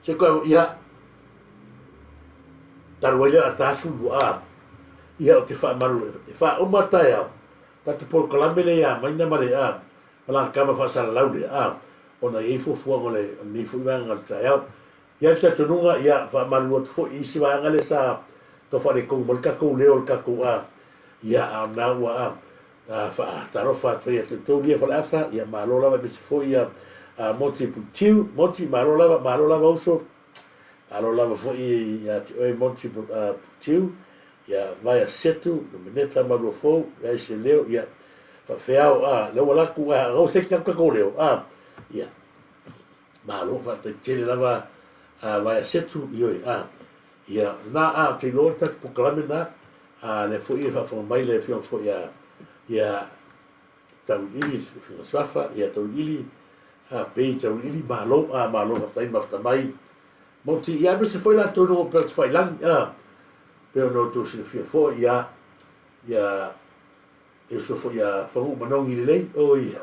Se koe ia taruaila a tāsulu ia o te whaamaru e wha umatai au ta te polo kalamele ia maina mare malang kama whaasala laude ona i fufua ngole ni fuimanga tai au ia te tununga ia whaamaru atu fo isi wanga le sa ka whare kou mali kakou leo kakou ia au naua wha tarofa tuia te tau lia whale awha ia maalola wa bisi fo ia Moti putiu, moti marolava uso, marolava foi ia te oi moti putiu, ia vai a setu no meneta malofo ia se leo ia whawheau le walaku o se kia kako leo ia malo fa te tele lava vai a setu ioi ia na te loa tatu pukalame na le fo ia fa mai le fio fo ia tau ili fio swafa ia tau ili pe tau ili malo malo fa tai mafta mai monti ia be se foi la tono per fai lang pero no tu se fio fo ia eu so fo ia fangu manongi lei oi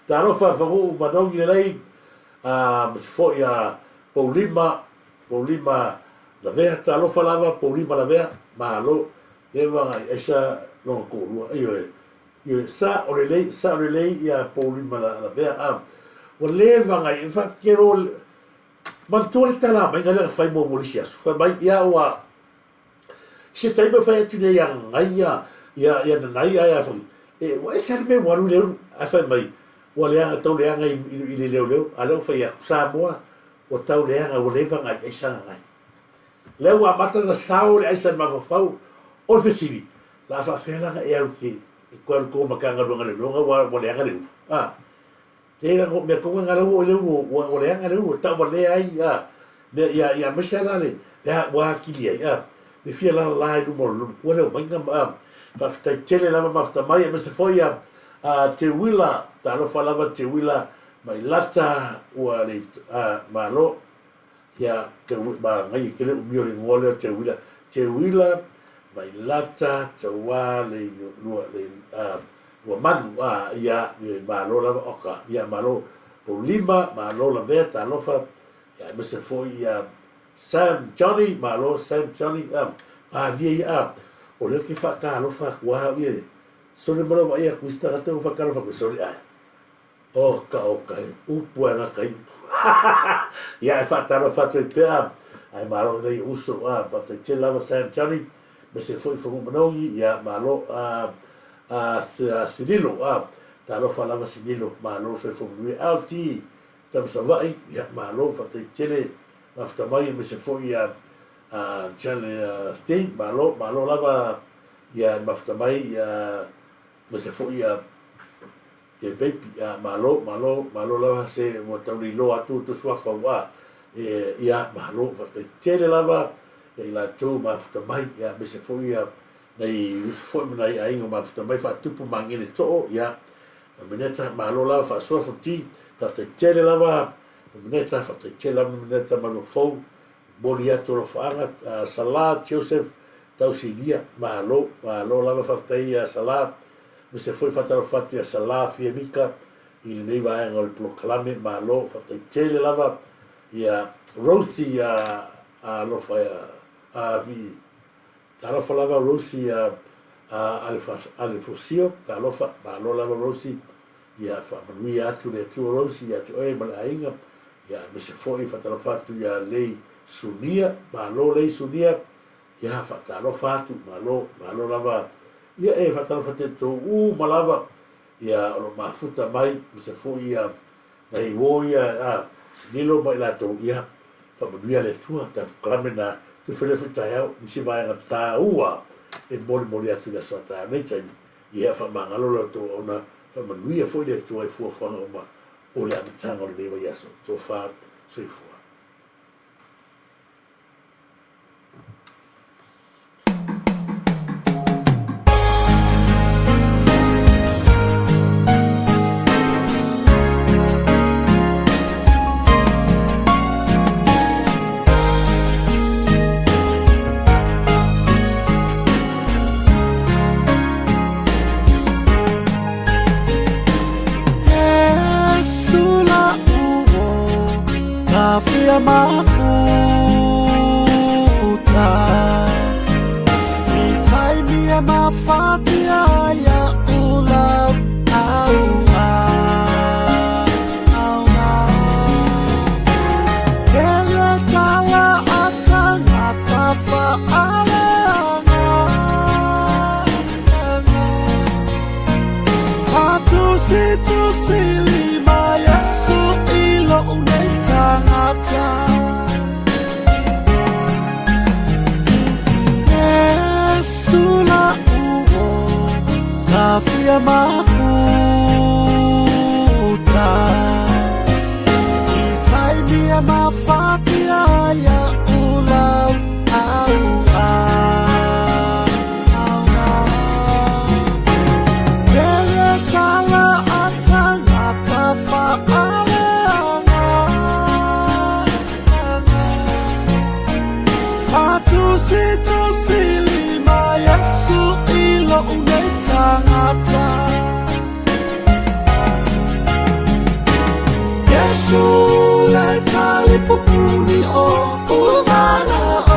taro fa fangu manongi lei se fo ia polima la vea talo fa lava polima la vea malo eva esa no ko io sa o lei ia polima la vea o leva ngai fa kero man tole tala mai ngala fai mo molisia fa mai ia wa se tai me fai tu nei ngai ia na nai ia fa wa esa me waru le a fa mai wa le anga tau le anga i le leo alo fa ia sa mo o tau le anga o leva ngai esa ngai le wa mata na sao le esa ma fa o fesivi la fa fela nga ia ki ko makanga longa wa le anga le le ngo me ko nga lo o le anga le ta wa le ai ya me sala le ya wa ki le me fia la do mo ko le manga fa sta tele la ma sta mai me se foi te wila ta lo fa lava te wila mai lata wa le malo ya te ba ngai ke le mio le ngole te wila mai lata te wa le wa manu ia malo la oka ia malo polima malo la veta lofa ya me se foi Sam Johnny dia o le ki fa ka lofa wa ia so le malo ia ku sta ta fa ka lofa ku so ia o ka puana kai ia fa ta lofa te pe ai malo le uso fa te lava Sam Johnny me se foi fo monongi ia malo sinilo ta lo fa lava sinilo malo se fo lui alti tam sa vai ya malo fa te tele afta mai me se fo ia chale sting malo lava ya afta mai ya me se fo ia baby malo lava se mo tau lo atu tu swa fa wa ya malo fa te tele lava la tu afta mai ya me se fo ia nei foi nei ai uma também fa tupu mangene to ya meneta malo la fa so futi fa te tele lava meneta fa te tele meneta malo fo boliato lo fa salat Joseph tausilia malo lava fa te salat me se foi fa te fa te salat fia mika il nei va ngol proclame malo fa te tele lava ya rosi lo fa vi talo fa lava rosi ale fosio talo fa malo lava rosi ia fa mi atu le tu rosi ia tu e mal ainga ia me se foi fa talo fa tu ia lei sunia malo lei sunia ia fa talo fa tu malo lava ia fa talo fa te tu malava ia lo mafuta mai me se foi ia nei wo ia nilo mai la tu ia fa mi ale tu ta klamena tu fele fita ya si vai na ta ua e moli atu na sota nei tai ia fa mangalo lo to ona fa manuia foi le tu ai fu fa uma o le amtanga le vai aso to fa so fu mafuta itaimia mafatia ya ula auna kele tala atanga tafa alanga hatu lima Yesu ilo unetangata fia mafuta itaimia mafatia ya ulau au Dere tala atanga tafaaleanga Matusitu silima Yesu ilo unetangata Yesu leta lipupuni o umana o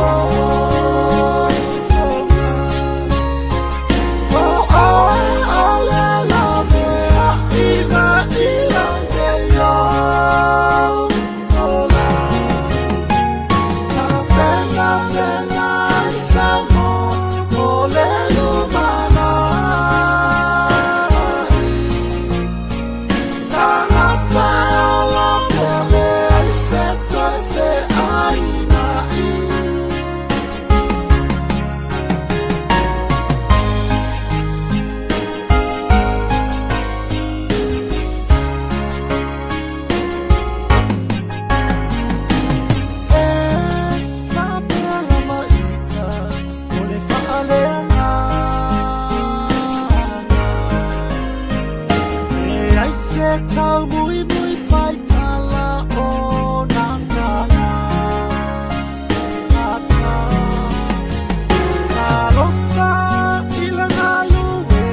Tao mui mui phai tala o nantanga ata Alofa ilanga luwe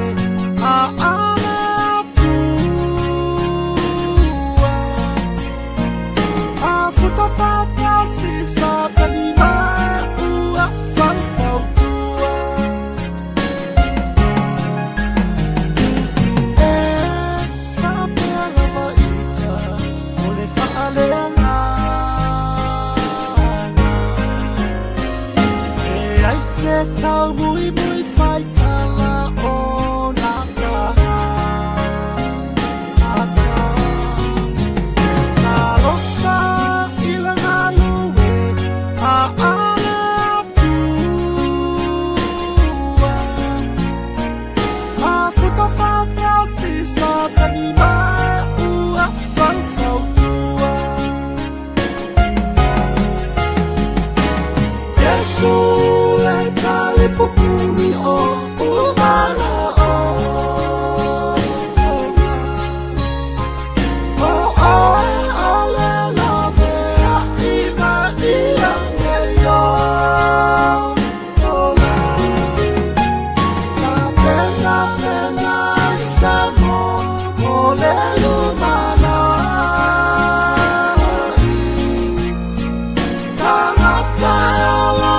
a ala tua A futa fata si sa tanima ua falfau tua Tao mui mui phai tala o nantanga ata Alofa ilanga luwe a ala tua A futa fata si sa tanima ua falfau tua Yesu Pupuni o umana o le love a ina ilange yo ola La pena samo o le lumana Tangata ola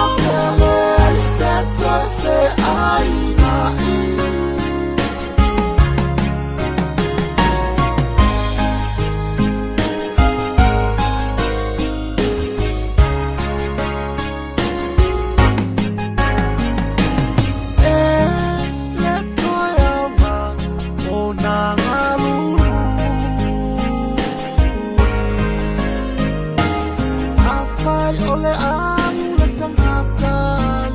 Ole amu le tangata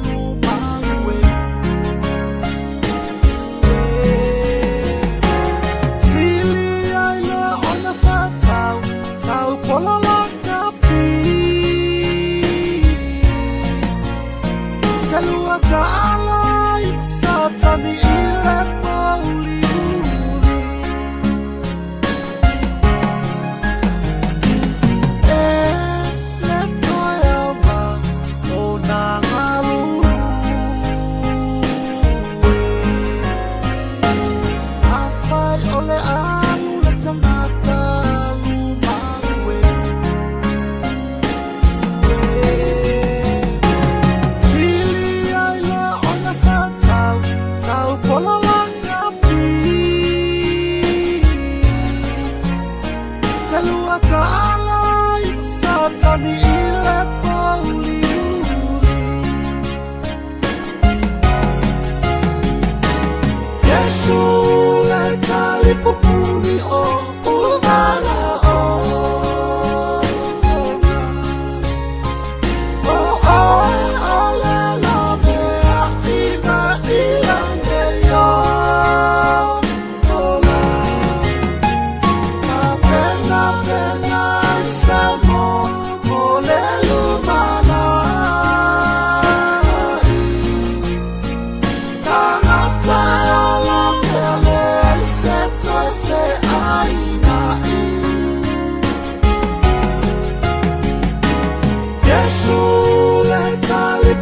lumawe Sili aile ona fatau Tau pola la kapi Talua ta'ala Iksatani ile pauli Ole amu le tangata lumawe Sili aile ona fatau Tau pola la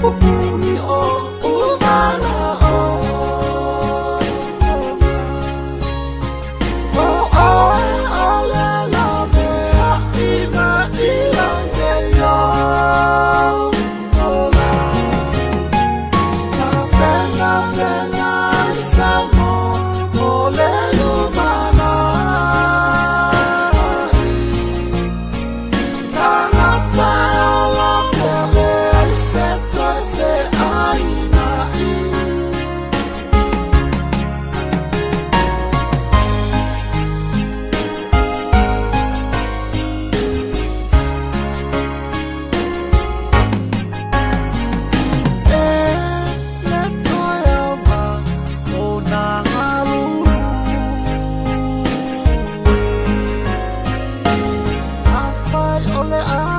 pupuni o umana o ole